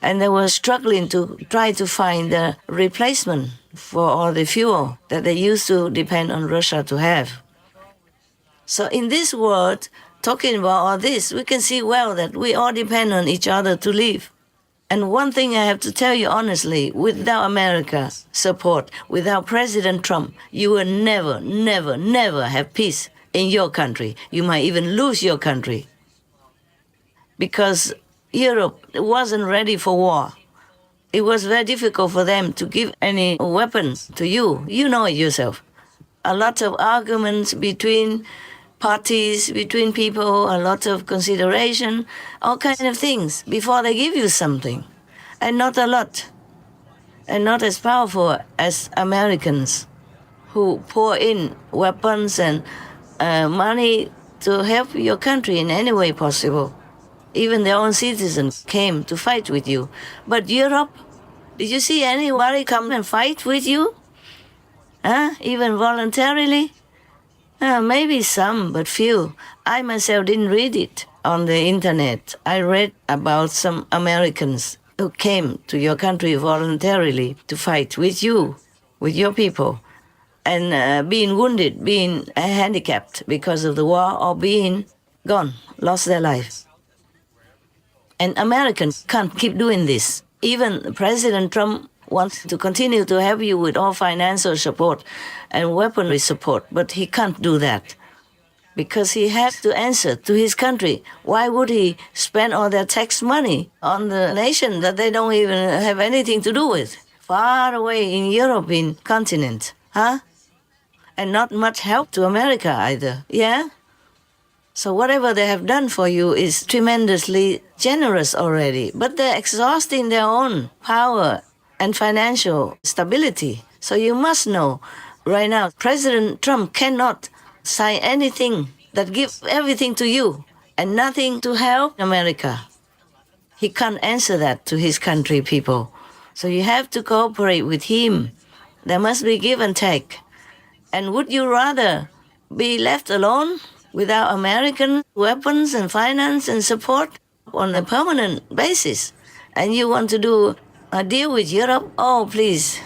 [SPEAKER 2] And they were struggling to try to find a replacement for all the fuel that they used to depend on Russia to have. So in this world, talking about all this, we can see well that we all depend on each other to live. And one thing I have to tell you honestly, without America's support, without President Trump, you will never, never, never have peace in your country. You might even lose your country. Because Europe wasn't ready for war. It was very difficult for them to give any weapons to you. You know it yourself. A lot of arguments between parties, between people, a lot of consideration, all kinds of things before they give you something. And not a lot. And not as powerful as Americans, who pour in weapons and money to help your country in any way possible. Even their own citizens came to fight with you. But Europe, did you see anybody come and fight with you? Even voluntarily? Maybe some, but few. I myself didn't read it on the internet. I read about some Americans who came to your country voluntarily to fight with you, with your people, and being wounded, being handicapped because of the war, or being gone, lost their lives. And Americans can't keep doing this. Even President Trump wants to continue to help you with all financial support and weaponry support, but he can't do that because he has to answer to his country. Why would he spend all their tax money on the nation that they don't even have anything to do with, far away in European continent, And not much help to America either, yeah? So whatever they have done for you is tremendously generous already, but they're exhausting their own power and financial stability. So you must know right now, President Trump cannot sign anything that gives everything to you and nothing to help America. He can't answer that to his country people. So you have to cooperate with him. There must be give and take. And would you rather be left alone without American weapons and finance and support on a permanent basis. And you want to do a deal with Europe? Oh, please.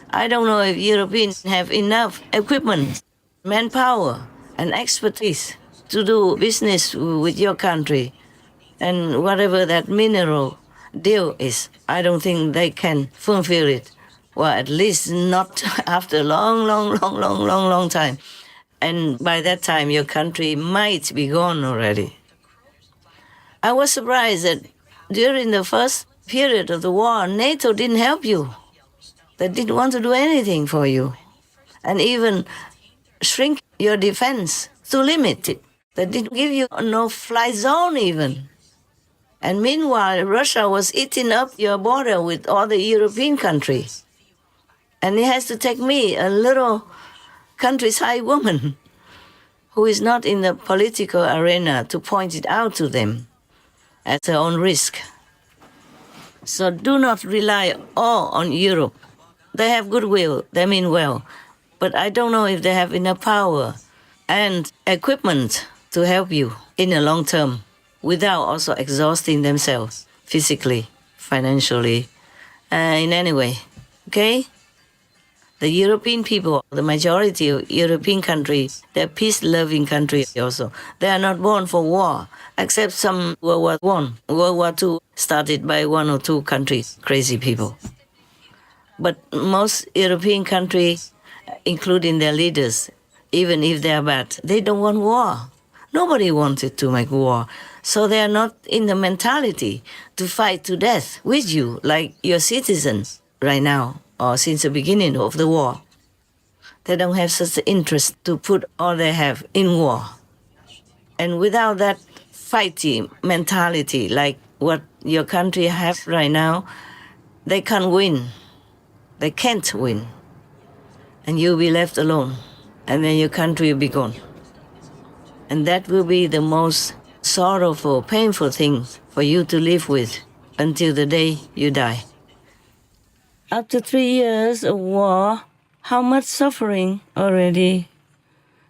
[SPEAKER 2] I don't know if Europeans have enough equipment, manpower, and expertise to do business with your country. And whatever that mineral deal is, I don't think they can fulfill it. Well, at least not after a long time. And by that time, your country might be gone already. I was surprised that during the first period of the war, NATO didn't help you. They didn't want to do anything for you. And even shrink your defense to limit it. They didn't give you a no-fly zone even. And meanwhile, Russia was eating up your border with all the European countries. And it has to take me, a little countryside woman, who is not in the political arena, to point it out to them at their own risk. So do not rely all on Europe. They have goodwill, they mean well, but I don't know if they have enough power and equipment to help you in the long term without also exhausting themselves physically, financially, in any way, okay? The European people, the majority of European countries, they're peace-loving countries also. They are not born for war, except some World War I. World War II started by one or two countries, crazy people. But most European countries, including their leaders, even if they are bad, they don't want war. Nobody wanted to make war. So they are not in the mentality to fight to death with you, like your citizens right now, or since the beginning of the war. They don't have such an interest to put all they have in war. And without that fighting mentality, like what your country has right now, they can't win. They can't win. And you'll be left alone. And then your country will be gone. And that will be the most sorrowful, painful thing for you to live with until the day you die. After 3 years of war, how much suffering already.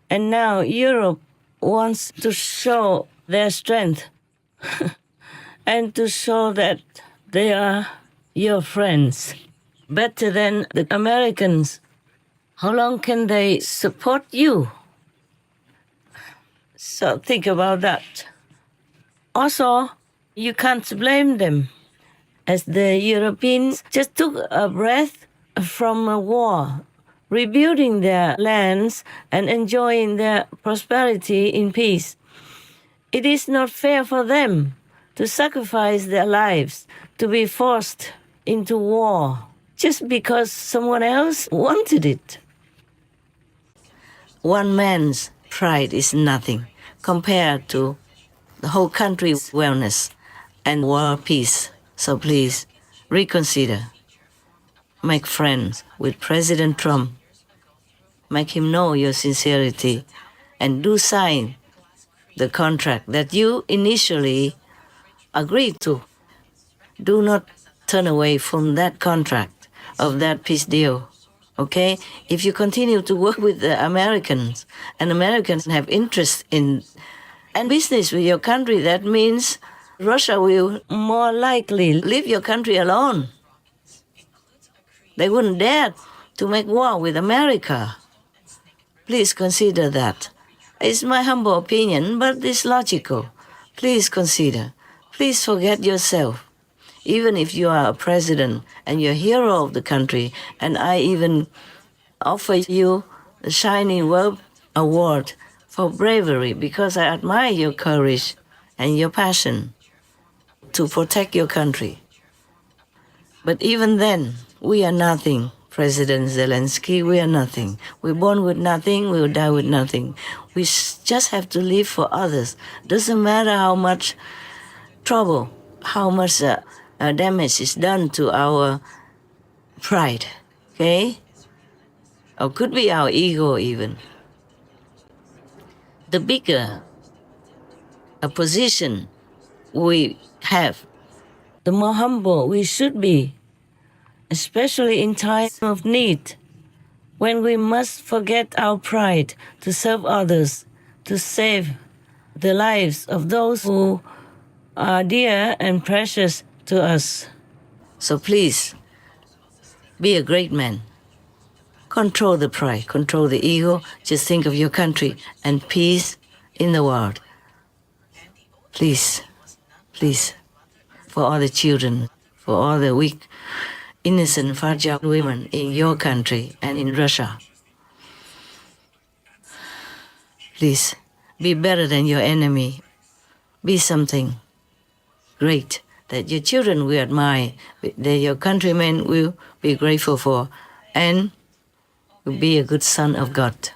[SPEAKER 2] And now Europe wants to show their strength and to show that they are your friends, better than the Americans. How long can they support you? So think about that. Also, you can't blame them, as the Europeans just took a breath from a war, rebuilding their lands and enjoying their prosperity in peace. It is not fair for them to sacrifice their lives, to be forced into war, just because someone else wanted it. One man's pride is nothing compared to the whole country's wellness and world peace. So please, reconsider. Make friends with President Trump. Make him know your sincerity and do sign the contract that you initially agreed to. Do not turn away from that contract of that peace deal, okay? If you continue to work with the Americans, and Americans have interest in and business with your country, that means Russia will more likely leave your country alone. They wouldn't dare to make war with America. Please consider that. It's my humble opinion, but it's logical. Please consider. Please forget yourself. Even if you are a president and you're a hero of the country, and I even offer you the Shining World Award for bravery because I admire your courage and your passion to protect your country. But even then, we are nothing, President Zelenskyy, we are nothing. We're born with nothing, we will die with nothing. We just have to live for others. Doesn't matter how much trouble, how much damage is done to our pride, okay? Or could be our ego even. The bigger a position we have, the more humble we should be, especially in time of need. when we must forget our pride to serve others, to save the lives of those who are dear and precious to us. So please, be a great man. Control the pride, control the ego. Just think of your country and peace in the world. Please, please, for all the children, for all the weak, innocent, fragile women in your country and in Russia. Please, be better than your enemy. Be something great that your children will admire, that your countrymen will be grateful for, and be a good son of God,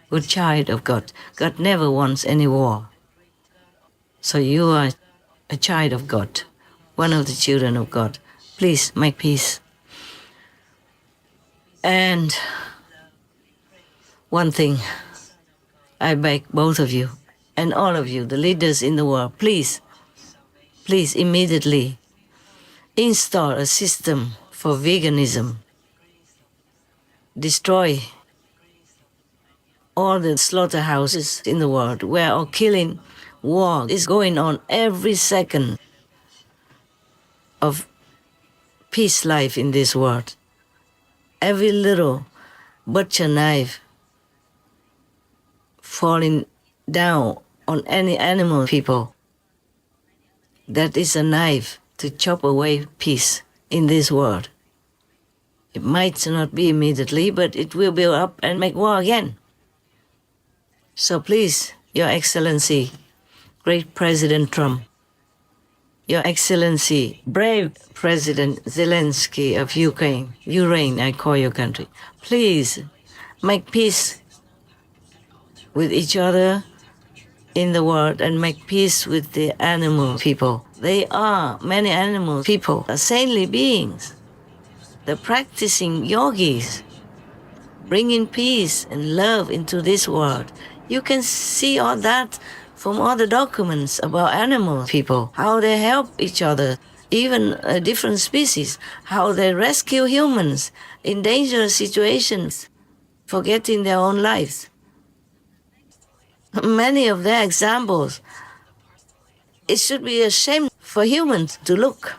[SPEAKER 2] good child of God. God never wants any war. So you are a child of God, one of the children of God. Please make peace. And one thing, I beg both of you and all of you, the leaders in the world, please immediately install a system for veganism. Destroy all the slaughterhouses in the world where all killing, war is going on every second of peace life in this world. Every little butcher knife falling down on any animal people, that is a knife to chop away peace in this world. It might not be immediately, but it will build up and make war again. So please, Your Excellency, great President Trump, Your Excellency, brave President Zelenskyy of Ureign, I call your country, please make peace with each other in the world and make peace with the animal people. They are, many animal people, are saintly beings. The practicing yogis, bringing peace and love into this world. You can see all that from all the documents about animal people, how they help each other, even different species, how they rescue humans in dangerous situations, forgetting their own lives. Many of their examples, it should be a shame for humans to look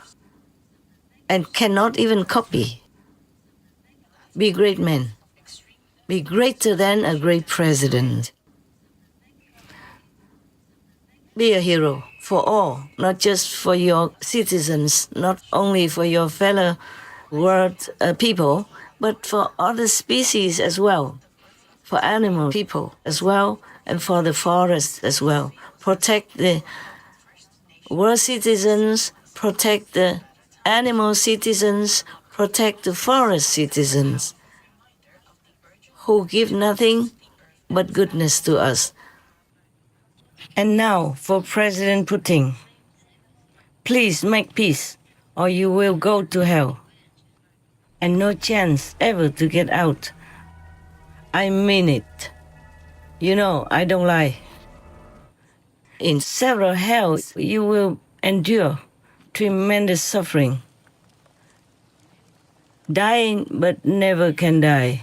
[SPEAKER 2] and cannot even copy. Be great men. Be greater than a great president. Be a hero for all, not just for your citizens, not only for your fellow world people, but for other species as well, for animal people as well, and for the forest as well. Protect the world citizens, protect the animal citizens, protect the forest citizens who give nothing but goodness to us. And now for President Putin, please make peace or you will go to hell and no chance ever to get out. I mean it. You know, I don't lie. In several hells, you will endure tremendous suffering. Dying but never can die.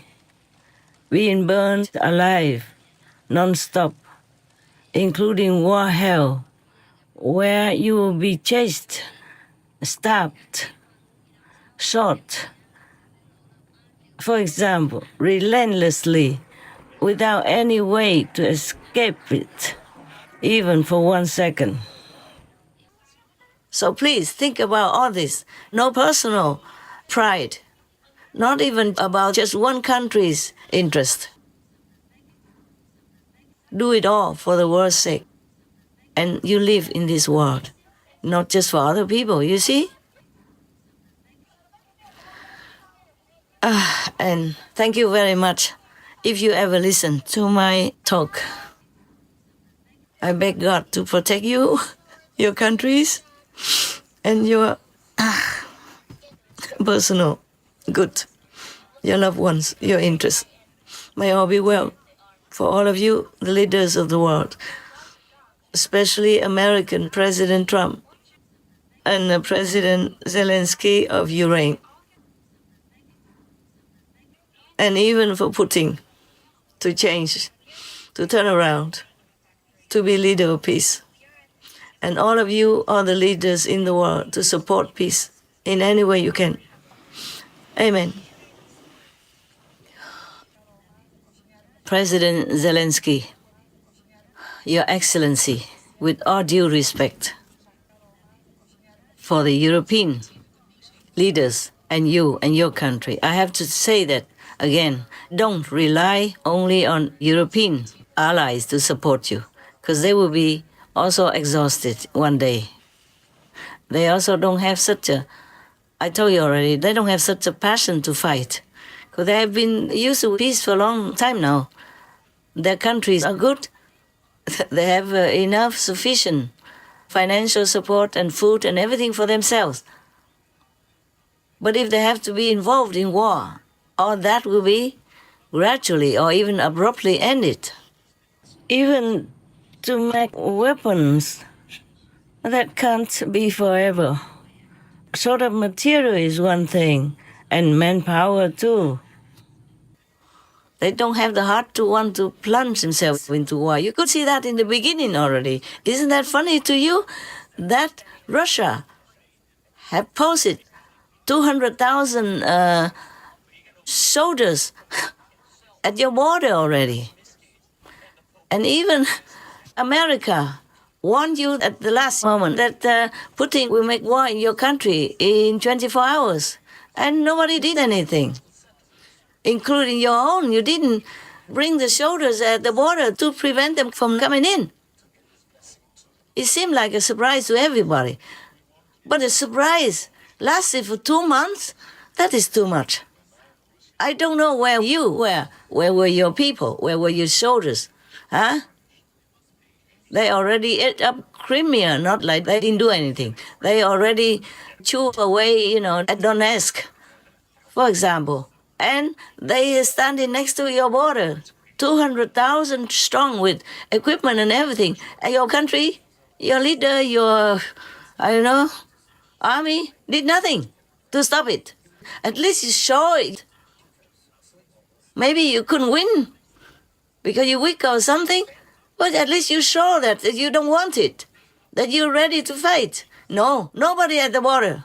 [SPEAKER 2] Being burned alive, non-stop, including war hell, where you will be chased, stabbed, shot, for example, relentlessly, without any way to escape it, even for 1 second. So please think about all this. No personal pride, not even about just one country's interest. Do it all for the world's sake. And you live in this world, not just for other people, you see? And thank you very much. If you ever listen to my talk, I beg God to protect you, your countries, and your personal good, your loved ones, your interests. May all be well for all of you, the leaders of the world, especially American President Trump and President Zelenskyy of Ureign. and even for Putin to change, to turn around, to be leader of peace. And all of you are the leaders in the world to support peace in any way you can. Amen. President Zelensky, Your Excellency, with all due respect for the European leaders and you and your country, I have to say that again, don't rely only on European allies to support you, because they will be also exhausted one day. They also don't have such a, I told you already, they don't have such a passion to fight, because they have been used to peace for a long time now. Their countries are good. They have enough, sufficient financial support and food and everything for themselves. But if they have to be involved in war, all that will be gradually or even abruptly ended. Even to make weapons, that can't be forever. Sort of material is one thing, and manpower too. They don't have the heart to want to plunge themselves into war. You could see that in the beginning already. Isn't that funny to you? That Russia have posted 200,000 soldiers at your border already. And even America warned you at the last moment that Putin will make war in your country in 24 hours. And nobody did anything, including your own. You didn't bring the soldiers at the border to prevent them from coming in. It seemed like a surprise to everybody. But the surprise lasted for 2 months. That is too much. I don't know where you were. Where were your people? Where were your soldiers? Huh? They already ate up Crimea, not like they didn't do anything. They already chewed away, at Donetsk, for example. And they are standing next to your border, 200,000 strong with equipment and everything. And your country, your leader, your, army did nothing to stop it. At least you show it. Maybe you couldn't win because you're weak or something, but at least you show that you don't want it, that you're ready to fight. No, nobody at the border.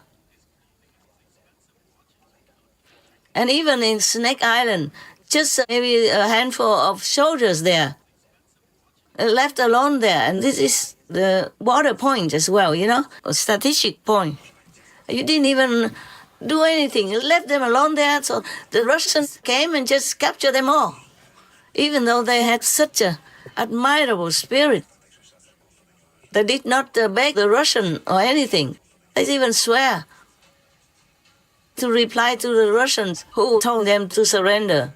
[SPEAKER 2] And even in Snake Island, just maybe a handful of soldiers there, left alone there. And this is the border point as well, a strategic point. You didn't even do anything. You left them alone there, so the Russians came and just captured them all, even though they had such an admirable spirit. They did not beg the Russian or anything. They even swear to reply to the Russians who told them to surrender.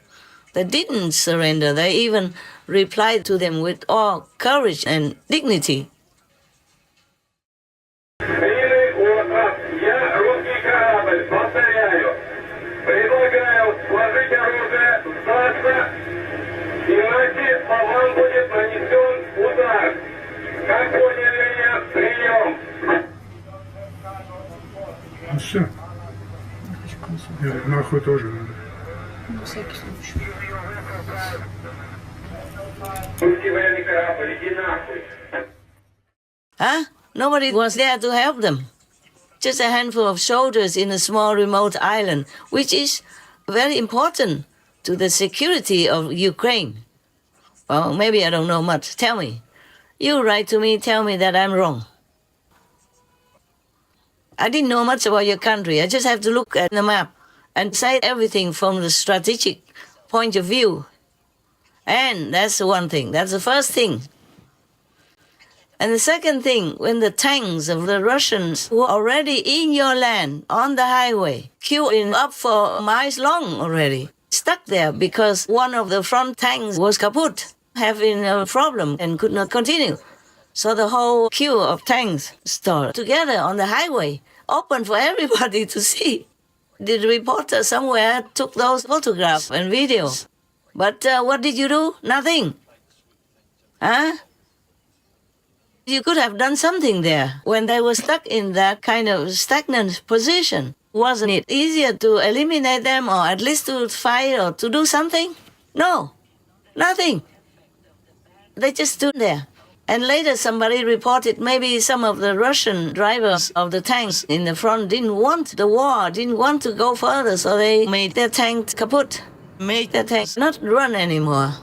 [SPEAKER 2] They didn't surrender. They even replied to them with all courage and dignity.
[SPEAKER 11] Все. Нахуй тоже надо.
[SPEAKER 5] На всякий случай.
[SPEAKER 2] Huh? Nobody was there to help them. Just a handful of soldiers in a small remote island, which is very important to the security of Ukraine. Well, maybe I don't know much. Tell me. You write to me, tell me that I'm wrong. I didn't know much about your country. I just have to look at the map and say everything from the strategic point of view. And that's the one thing. That's the first thing. And the second thing, when the tanks of the Russians were already in your land, on the highway, queuing up for miles long already, stuck there because one of the front tanks was kaput, having a problem and could not continue. So the whole queue of tanks stood together on the highway, open for everybody to see. The reporter somewhere took those photographs and videos. But what did you do? Nothing. Huh? You could have done something there when they were stuck in that kind of stagnant position. Wasn't it easier to eliminate them or at least to fight or to do something? No, nothing. They just stood there. And later somebody reported maybe some of the Russian drivers of the tanks in the front didn't want the war, didn't want to go further, so they made their tank kaput, made their tanks not run anymore.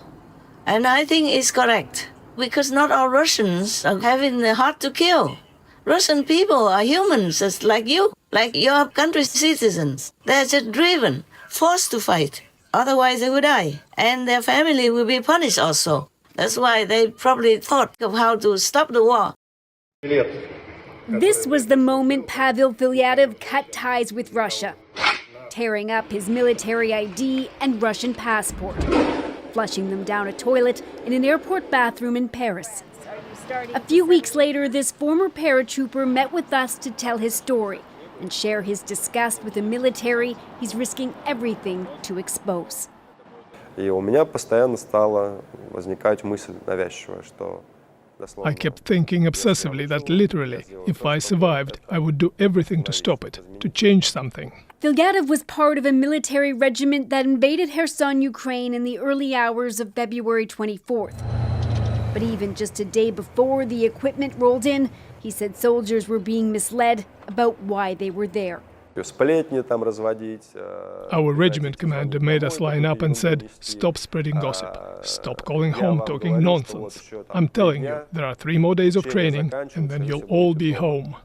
[SPEAKER 2] And I think it's correct, because not all Russians are having the heart to kill. Russian people are humans just like you, like your country's citizens. They're just driven, forced to fight. Otherwise they would die, and their family will be punished also. That's why they probably thought of how to stop the war.
[SPEAKER 12] This was the moment Pavel Filatov cut ties with Russia, tearing up his military ID and Russian passport, flushing them down a toilet in an airport bathroom in Paris. A few weeks later, this former paratrooper met with us to tell his story and share his disgust with the military he's risking everything to expose.
[SPEAKER 11] I kept thinking obsessively that literally, if I survived, I would do everything to stop it, to change something.
[SPEAKER 12] Filatov was part of a military regiment that invaded Kherson, Ukraine in the early hours of February 24th. But even just a day before the equipment rolled in, he said soldiers were being misled about why they were there.
[SPEAKER 11] Our regiment commander made us line up and said, "Stop spreading gossip. Stop calling home talking nonsense. I'm telling you, there are 3 more days of training and then you'll all be home."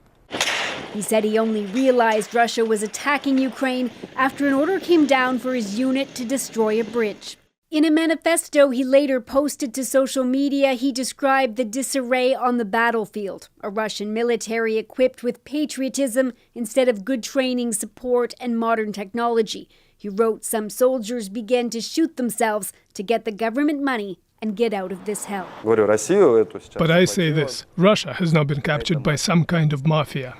[SPEAKER 12] He said he only realized Russia was attacking Ukraine after an order came down for his unit to destroy a bridge. In a manifesto he later posted to social media, he described the disarray on the battlefield, a Russian military equipped with patriotism instead of good training, support, and modern technology. He wrote some soldiers began to shoot themselves to get the government money and get out of this hell.
[SPEAKER 11] But I say this, Russia has now been captured by some kind of mafia.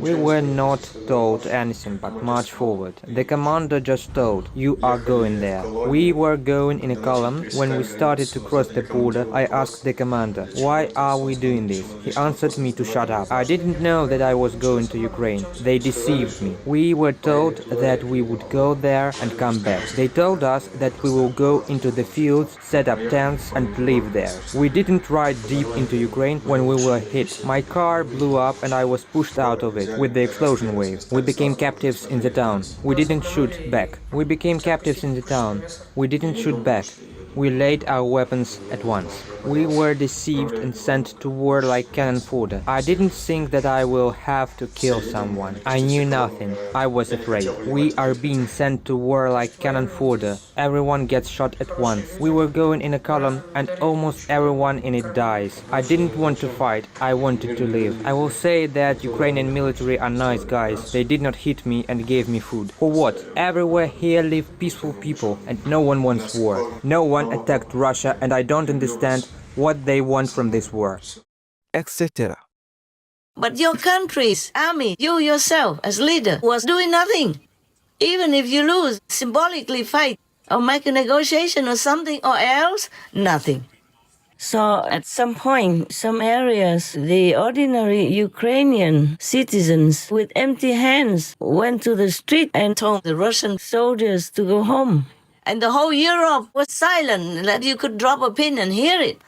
[SPEAKER 13] We were not told anything but march forward. The commander just told, "You are going there." We were going in a column. When we started to cross the border, I asked the commander, "Why are we doing this?" He answered me to shut up. I didn't know that I was going to Ukraine. They deceived me. We were told that we would go there and come back. They told us that we will go into the fields, set up tents and live there. We didn't ride deep into Ukraine when we were hit. My car blew up and I was pushed out of it with the explosion wave. We became captives in the town. We didn't shoot back. We became captives in the town. We didn't shoot back. We laid our weapons at once. We were deceived and sent to war like cannon fodder. I didn't think that I will have to kill someone. I knew nothing. I was afraid. We are being sent to war like cannon fodder. Everyone gets shot at once. We were going in a column and almost everyone in it dies. I didn't want to fight. I wanted to live. I will say that Ukrainian military are nice guys. They did not hit me and gave me food. For what? Everywhere here live peaceful people and no one wants war. No one attacked Russia and I don't understand what they want from this war, etc.
[SPEAKER 2] But your country's army, you yourself as leader, was doing nothing. Even if you lose, symbolically fight or make a negotiation or something or else, nothing. So at some point, some areas, the ordinary Ukrainian citizens with empty hands went to the street and told the Russian soldiers to go home. And the whole Europe was silent, that you could drop a pin and hear it.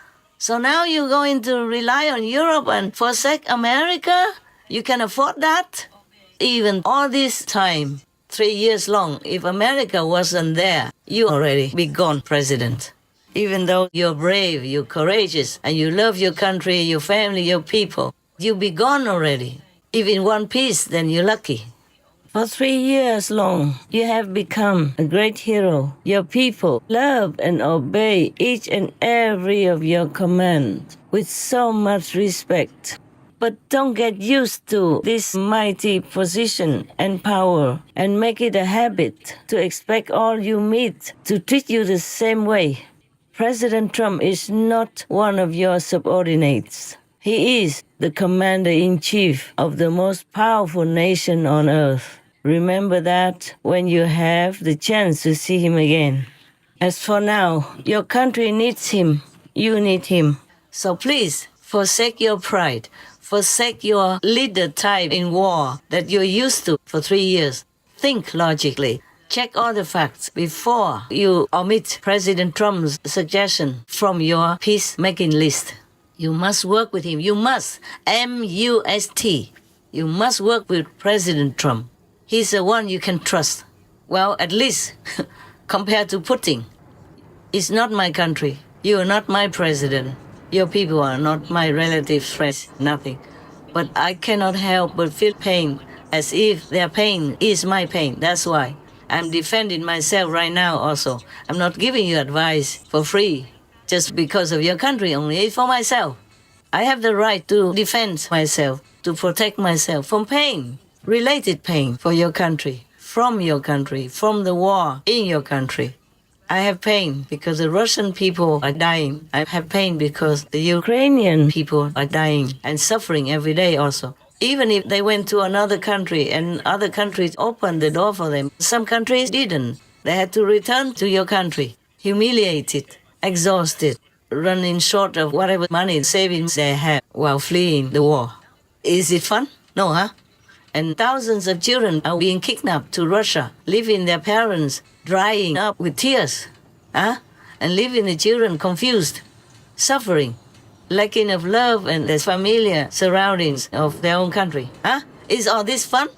[SPEAKER 2] So now you're going to rely on Europe and forsake America? You can afford that? Even all this time, 3 years long, if America wasn't there, you already be gone, President. Even though you're brave, you're courageous, and you love your country, your family, your people, you be gone already. If in one piece, then you're lucky. For 3 years long, you have become a great hero. Your people love and obey each and every of your commands with so much respect. But don't get used to this mighty position and power and make it a habit to expect all you meet to treat you the same way. President Trump is not one of your subordinates. He is the commander-in-chief of the most powerful nation on earth. Remember that when you have the chance to see him again. As for now, your country needs him. You need him. So please, forsake your pride. Forsake your leader type in war that you're used to for 3 years. think logically. Check all the facts before you omit President Trump's suggestion from your peacemaking list. You must work with him. You must. M-U-S-T. You must work with President Trump. He's the one you can trust. Well, at least compared to Putin. It's not my country. You are not my president. Your people are not my relatives, friends, nothing. But I cannot help but feel pain as if their pain is my pain. That's why I'm defending myself right now also. I'm not giving you advice for free just because of your country only. It's for myself. I have the right to defend myself, to protect myself from pain, related pain for your country, from the war in your country. I have pain because the Russian people are dying. I have pain because the Ukrainian people are dying and suffering every day also. Even if they went to another country and other countries opened the door for them, some countries didn't. They had to return to your country, humiliated, exhausted, running short of whatever money savings they had while fleeing the war. Is it fun? No, huh? And thousands of children are being kidnapped to Russia, leaving their parents drying up with tears, huh? And leaving the children confused, suffering, lacking of love and the familiar surroundings of their own country, huh? Is all this fun?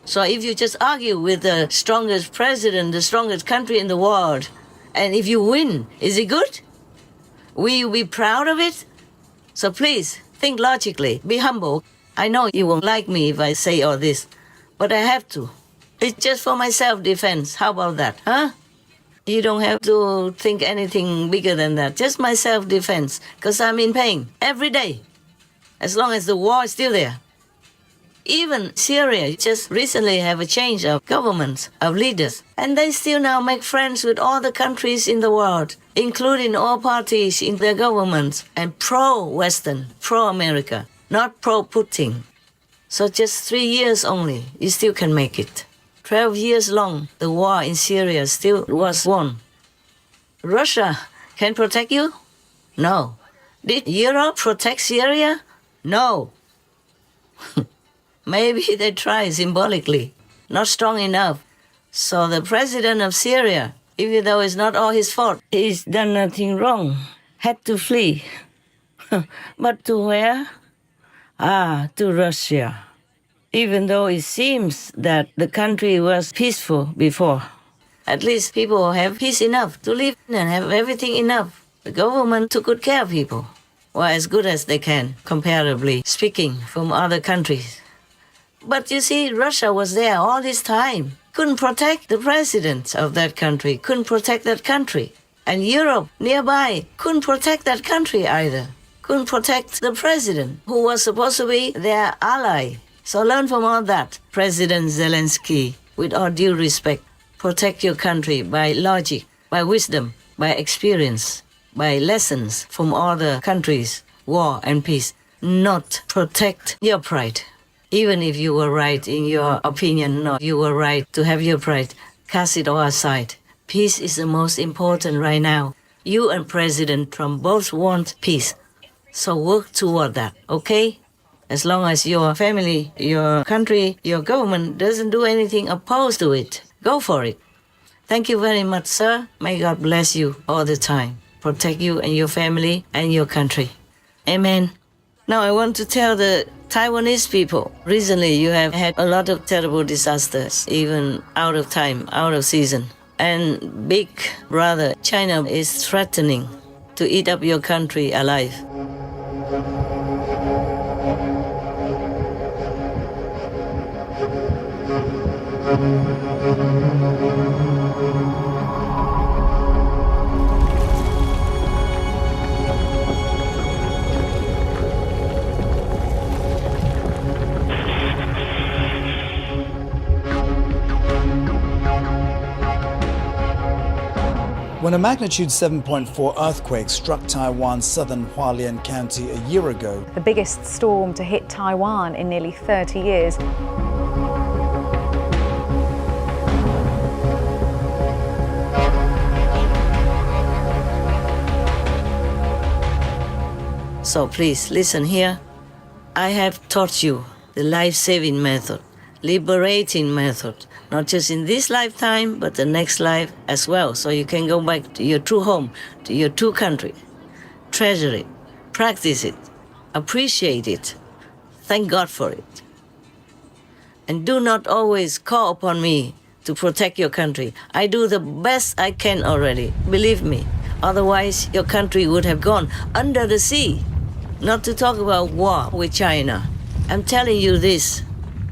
[SPEAKER 2] So if you just argue with the strongest president, the strongest country in the world, and if you win, is it good? Will you be proud of it? So please, think logically, be humble. I know you won't like me if I say all this, but I have to. It's just for my self-defense. How about that, huh? You don't have to think anything bigger than that. Just my self-defense, because I'm in pain every day, as long as the war is still there. Even Syria just recently have a change of governments, of leaders, and they still now make friends with all the countries in the world, including all parties in their governments, and pro-Western, pro-America, not pro-Putin. So just 3 years only, you still can make it. 12 years long, the war in Syria still was won. Russia can protect you? No. Did Europe protect Syria? No. Maybe they tried symbolically, not strong enough. So the president of Syria, even though it's not all his fault, he's done nothing wrong, had to flee. But to where? To Russia. Even though it seems that the country was peaceful before. At least people have peace enough to live and have everything enough. The government took good care of people, or as good as they can, comparatively speaking, from other countries. But you see, Russia was there all this time. Couldn't protect the president of that country, couldn't protect that country. And Europe, nearby, couldn't protect that country either. Couldn't protect the president, who was supposed to be their ally. So learn from all that, President Zelenskyy, with all due respect. Protect your country by logic, by wisdom, by experience, by lessons from other countries, war and peace. Not protect your pride. Even if you were right in your opinion, no, you were right to have your pride, cast it all aside. Peace is the most important right now. You and President Trump both want peace. So work toward that, okay? As long as your family, your country, your government doesn't do anything opposed to it, go for it. Thank you very much, sir. May God bless you all the time. Protect you and your family and your country. Amen. Now I want to tell the Taiwanese people, recently you have had a lot of terrible disasters, even out of time, out of season. And big brother, China is threatening to eat up your country alive.
[SPEAKER 14] When a magnitude 7.4 earthquake struck Taiwan's southern Hualien County a year ago,
[SPEAKER 15] the biggest storm to hit Taiwan in nearly 30 years.
[SPEAKER 2] So please listen here. I have taught you the life-saving method, liberating method, not just in this lifetime, but the next life as well. So you can go back to your true home, to your true country. Treasure it, practice it, appreciate it, thank God for it. And do not always call upon me to protect your country. I do the best I can already, believe me. Otherwise, your country would have gone under the sea. Not to talk about war with China. I'm telling you this,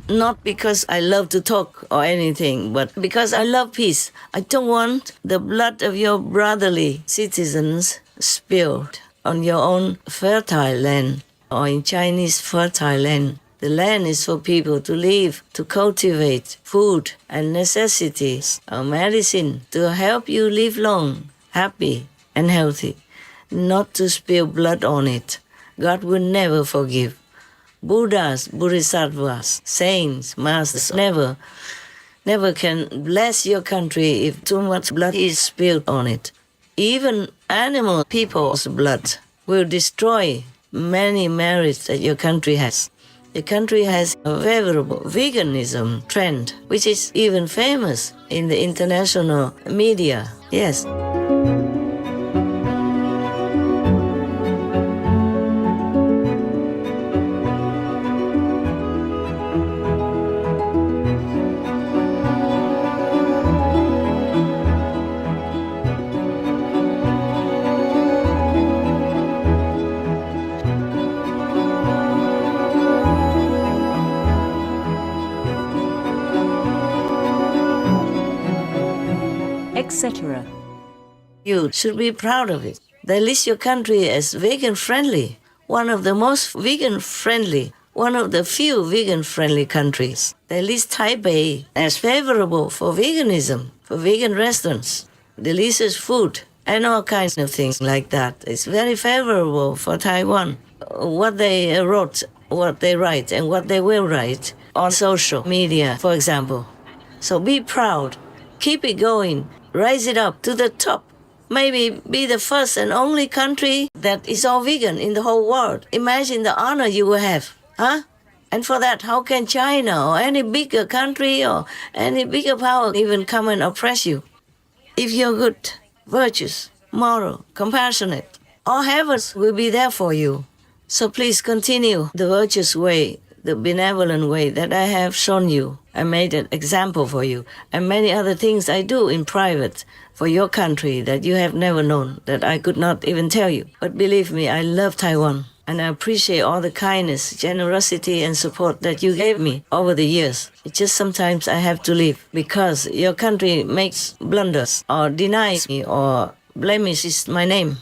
[SPEAKER 2] not because I love to talk or anything, but because I love peace. I don't want the blood of your brotherly citizens spilled on your own fertile land, or in Chinese fertile land. The land is for people to live, to cultivate food and necessities or medicine to help you live long, happy and healthy, not to spill blood on it. God will never forgive. Buddhas, Bodhisattvas, saints, masters never can bless your country if too much blood is spilled on it. Even animal people's blood will destroy many merits that your country has. The country has a favorable veganism trend, which is even famous in the international media. Yes.
[SPEAKER 16] Etc.
[SPEAKER 2] You should be proud of it. They list your country as vegan-friendly, one of the most vegan-friendly, one of the few vegan-friendly countries. They list Taipei as favorable for veganism, for vegan restaurants, delicious food, and all kinds of things like that. It's very favorable for Taiwan. What they wrote, what they write, and what they will write on social media, for example. So be proud. Keep it going. Rise it up to the top. Maybe be the first and only country that is all vegan in the whole world. Imagine the honor you will have, huh? And for that, how can China or any bigger country or any bigger power even come and oppress you? If you're good, virtuous, moral, compassionate, all heavens will be there for you. So please continue the virtuous way, the benevolent way that I have shown you. I made an example for you, and many other things I do in private for your country that you have never known, that I could not even tell you. But believe me, I love Taiwan, and I appreciate all the kindness, generosity, and support that you gave me over the years. It's just sometimes I have to leave because your country makes blunders or denies me or blemishes my name,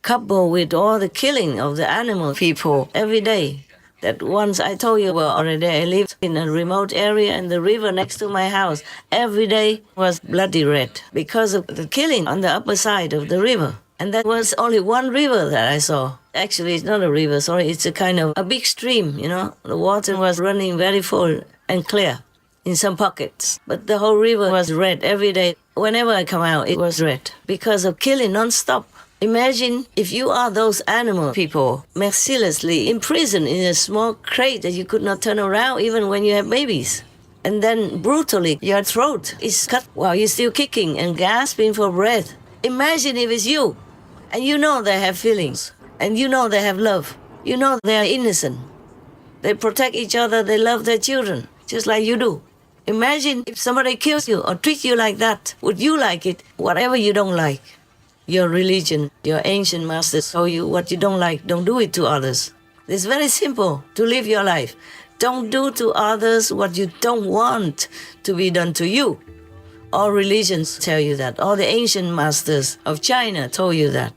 [SPEAKER 2] coupled with all the killing of the animal people every day. That once I told you well already, I lived in a remote area and the river next to my house every day was bloody red because of the killing on the upper side of the river. And that was only one river that I saw. Actually, it's not a river, sorry, it's a kind of a big stream, you know. The water was running very full and clear in some pockets. But the whole river was red every day. Whenever I come out, it was red because of killing non-stop. Imagine if you are those animal people mercilessly imprisoned in a small crate that you could not turn around even when you have babies. And then brutally your throat is cut while you're still kicking and gasping for breath. Imagine if it's you. And you know they have feelings. And you know they have love. You know they are innocent. They protect each other. They love their children, just like you do. Imagine if somebody kills you or treats you like that. Would you like it? Whatever you don't like. Your religion, your ancient masters told you what you don't like, don't do it to others. It's very simple to live your life. Don't do to others what you don't want to be done to you. All religions tell you that. All the ancient masters of China told you that.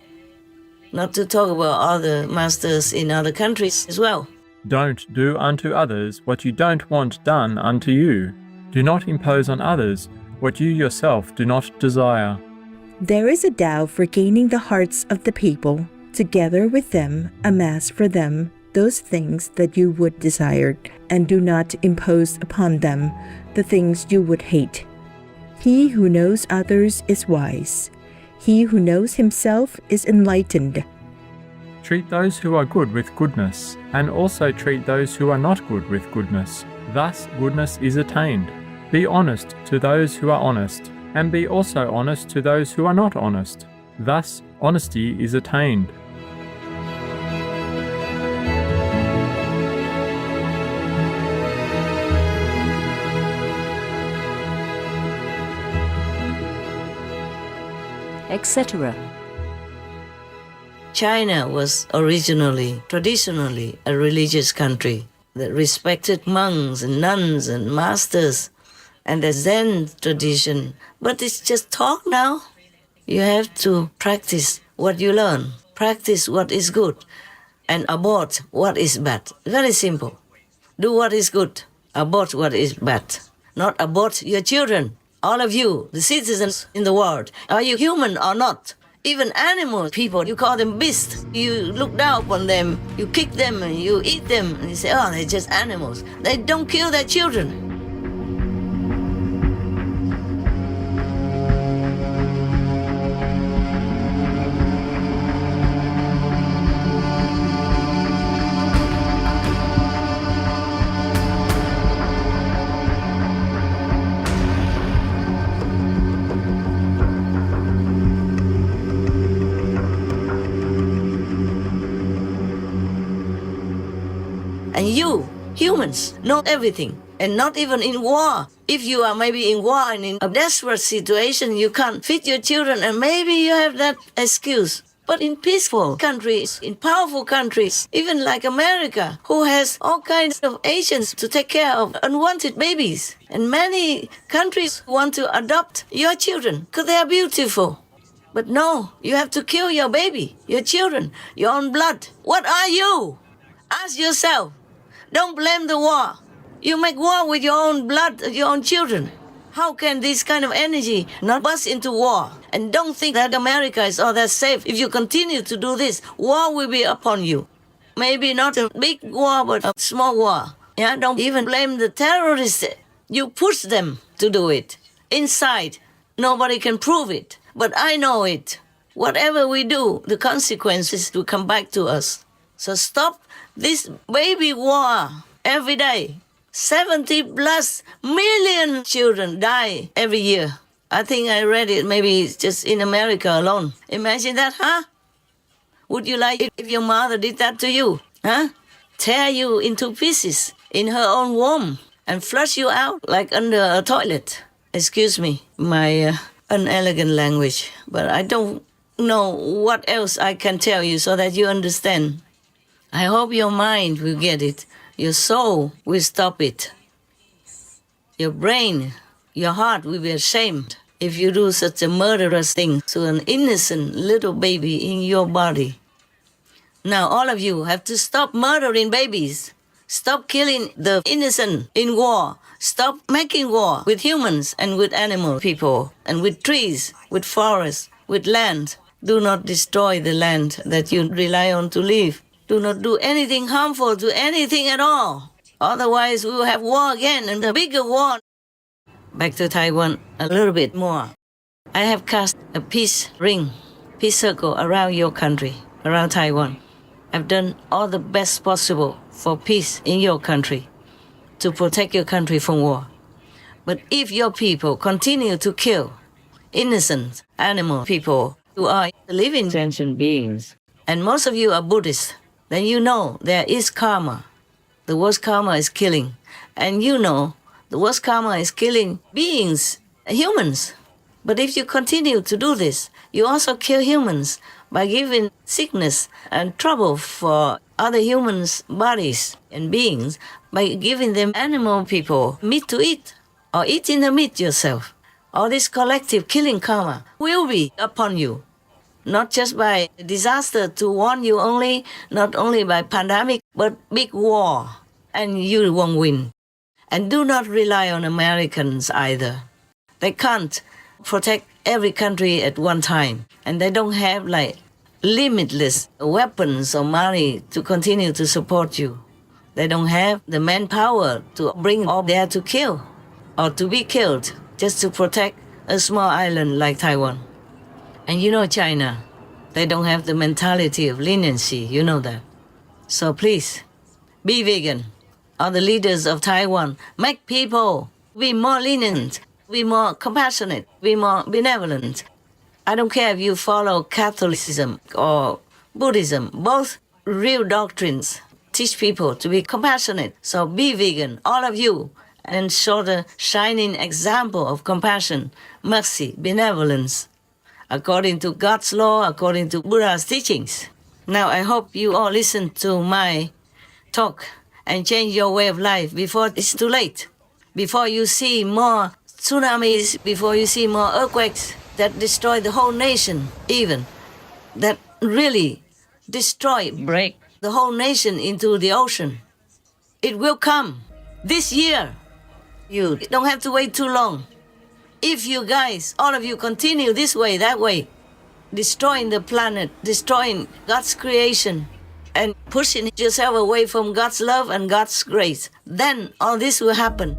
[SPEAKER 2] Not to talk about other masters in other countries as well.
[SPEAKER 17] Don't do unto others what you don't want done unto you. Do not impose on others what you yourself do not desire.
[SPEAKER 16] There is a Tao for gaining the hearts of the people, together with them amass for them those things that you would desire, and do not impose upon them the things you would hate. He who knows others is wise. He who knows himself is enlightened.
[SPEAKER 17] Treat those who are good with goodness, and also treat those who are not good with goodness. Thus goodness is attained. Be honest to those who are honest, and be also honest to those who are not honest. Thus, honesty is attained.
[SPEAKER 2] etc. China was originally, traditionally, a religious country that respected monks and nuns and masters and the Zen tradition. But it's just talk now. You have to practice what you learn, practice what is good, and abort what is bad. Very simple. Do what is good, abort what is bad. Not abort your children. All of you, the citizens in the world, are you human or not? Even animal people, you call them beasts. You look down upon them, you kick them, and you eat them, and you say, oh, they're just animals. They don't kill their children. And you, humans, know everything, and not even in war. If you are maybe in war and in a desperate situation, you can't feed your children, and maybe you have that excuse. But in peaceful countries, in powerful countries, even like America, who has all kinds of agents to take care of unwanted babies, and many countries want to adopt your children because they are beautiful. But no, you have to kill your baby, your children, your own blood. What are you? Ask yourself. Don't blame the war. You make war with your own blood, your own children. How can this kind of energy not burst into war? And don't think that America is all that safe. If you continue to do this, war will be upon you. Maybe not a big war, but a small war. Yeah, don't even blame the terrorists. You push them to do it. Inside, nobody can prove it. But I know it. Whatever we do, the consequences will come back to us. So stop this baby war every day. 70 plus million children die every year. I think I read it, maybe it's just in America alone. Imagine that, huh? Would you like it if your mother did that to you? Huh? Tear you into pieces in her own womb and flush you out like under a toilet. Excuse me, my unelegant language, but I don't know what else I can tell you so that you understand. I hope your mind will get it. Your soul will stop it. Your brain, your heart will be ashamed if you do such a murderous thing to an innocent little baby in your body. Now all of you have to stop murdering babies. Stop killing the innocent in war. Stop making war with humans and with animal people and with trees, with forests, with land. Do not destroy the land that you rely on to live. Do not do anything harmful to anything at all. Otherwise, we will have war again, and a bigger war. Back to Taiwan a little bit more. I have cast a peace ring, peace circle around your country, around Taiwan. I've done all the best possible for peace in your country, to protect your country from war. But if your people continue to kill innocent animal people who are living sentient beings, and most of you are Buddhists, then you know there is karma. The worst karma is killing. And you know the worst karma is killing beings, humans. But if you continue to do this, you also kill humans by giving sickness and trouble for other humans' bodies and beings, by giving them animal people meat to eat, or eating the meat yourself. All this collective killing karma will be upon you. Not just by disaster to warn you only, not only by pandemic, but big war, and you won't win. And do not rely on Americans either. They can't protect every country at one time, and they don't have like limitless weapons or money to continue to support you. They don't have the manpower to bring all there to kill or to be killed just to protect a small island like Taiwan. And you know China, they don't have the mentality of leniency, you know that. So please, be vegan. All the leaders of Taiwan, make people Be more lenient, be more compassionate, be more benevolent. I don't care if you follow Catholicism or Buddhism, both real doctrines teach people to be compassionate. So be vegan, all of you, and show the shining example of compassion, mercy, benevolence, according to God's law, according to Buddha's teachings. Now, I hope you all listen to my talk and change your way of life before it's too late. Before you see more tsunamis, before you see more earthquakes that destroy the whole nation, even, that really break the whole nation into the ocean. It will come this year. You don't have to wait too long. If you guys, all of you, continue this way, that way, destroying the planet, destroying God's creation, and pushing yourself away from God's love and God's grace, then all this will happen.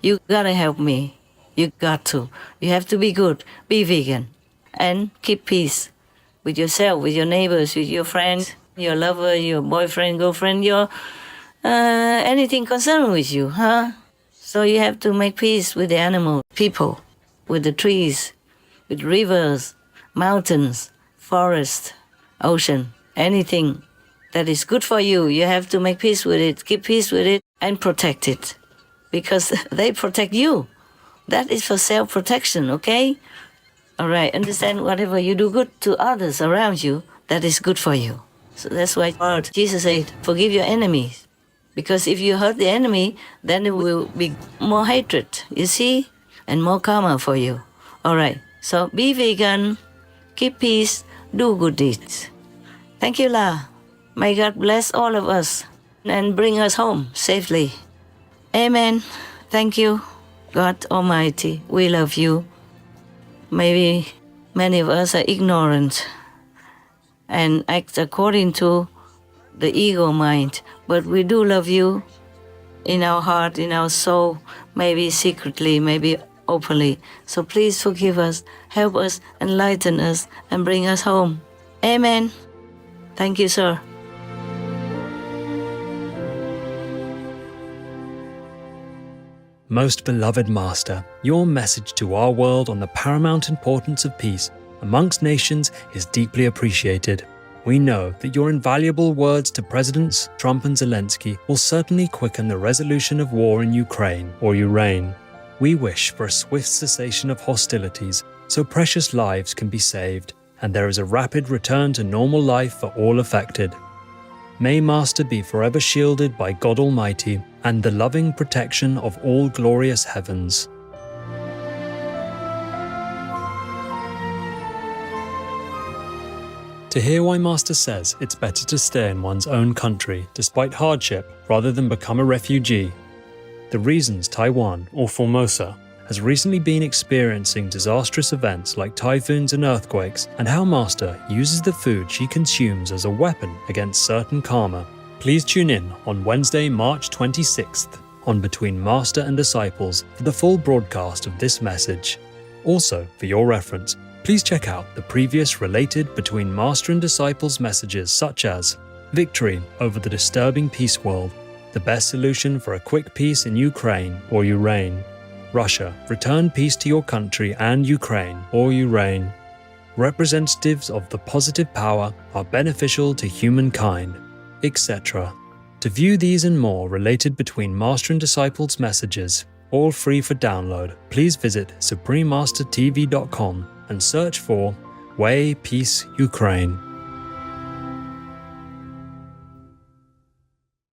[SPEAKER 2] You gotta help me. You got to. You have to be good, be vegan, and keep peace with yourself, with your neighbors, with your friends, your lover, your boyfriend, girlfriend, your anything concerned with you, huh? So you have to make peace with the animal, people, with the trees, with rivers, mountains, forest, ocean, anything that is good for you. You have to make peace with it, keep peace with it, and protect it. Because they protect you. That is for self-protection, okay? All right, understand whatever you do good to others around you, that is good for you. So that's why Jesus said, forgive your enemies. Because if you hurt the enemy, then there will be more hatred, you see? And more karma for you. All right, so be vegan, keep peace, do good deeds. Thank you, La. May God bless all of us and bring us home safely. Amen. Thank you, God Almighty. We love you. Maybe many of us are ignorant and act according to the ego mind, but we do love you in our heart, in our soul, maybe secretly, maybe openly. So please forgive us, help us, enlighten us, and bring us home. Amen. Thank you, sir.
[SPEAKER 1] Most beloved Master, your message to our world on the paramount importance of peace amongst nations is deeply appreciated. We know that your invaluable words to Presidents Trump and Zelenskyy will certainly quicken the resolution of war in Ukraine or Ureign. We wish for a swift cessation of hostilities so precious lives can be saved and there is a rapid return to normal life for all affected. May Master be forever shielded by God Almighty and the loving protection of all glorious heavens. To hear why Master says it's better to stay in one's own country despite hardship rather than become a refugee, the reasons Taiwan, or Formosa, has recently been experiencing disastrous events like typhoons and earthquakes, and how Master uses the food she consumes as a weapon against certain karma. Please tune in on Wednesday, March 26th on Between Master and Disciples for the full broadcast of this message. Also, for your reference, please check out the previous related Between Master and Disciples messages such as Victory over the disturbing peace world, the best solution for a quick peace in Ukraine or Ureign, Russia, return peace to your country and Ukraine or Ureign, representatives of the positive power are beneficial to humankind, etc. To view these and more related Between Master and Disciples messages, all free for download, please visit suprememastertv.com and search for Way Peace Ukraine.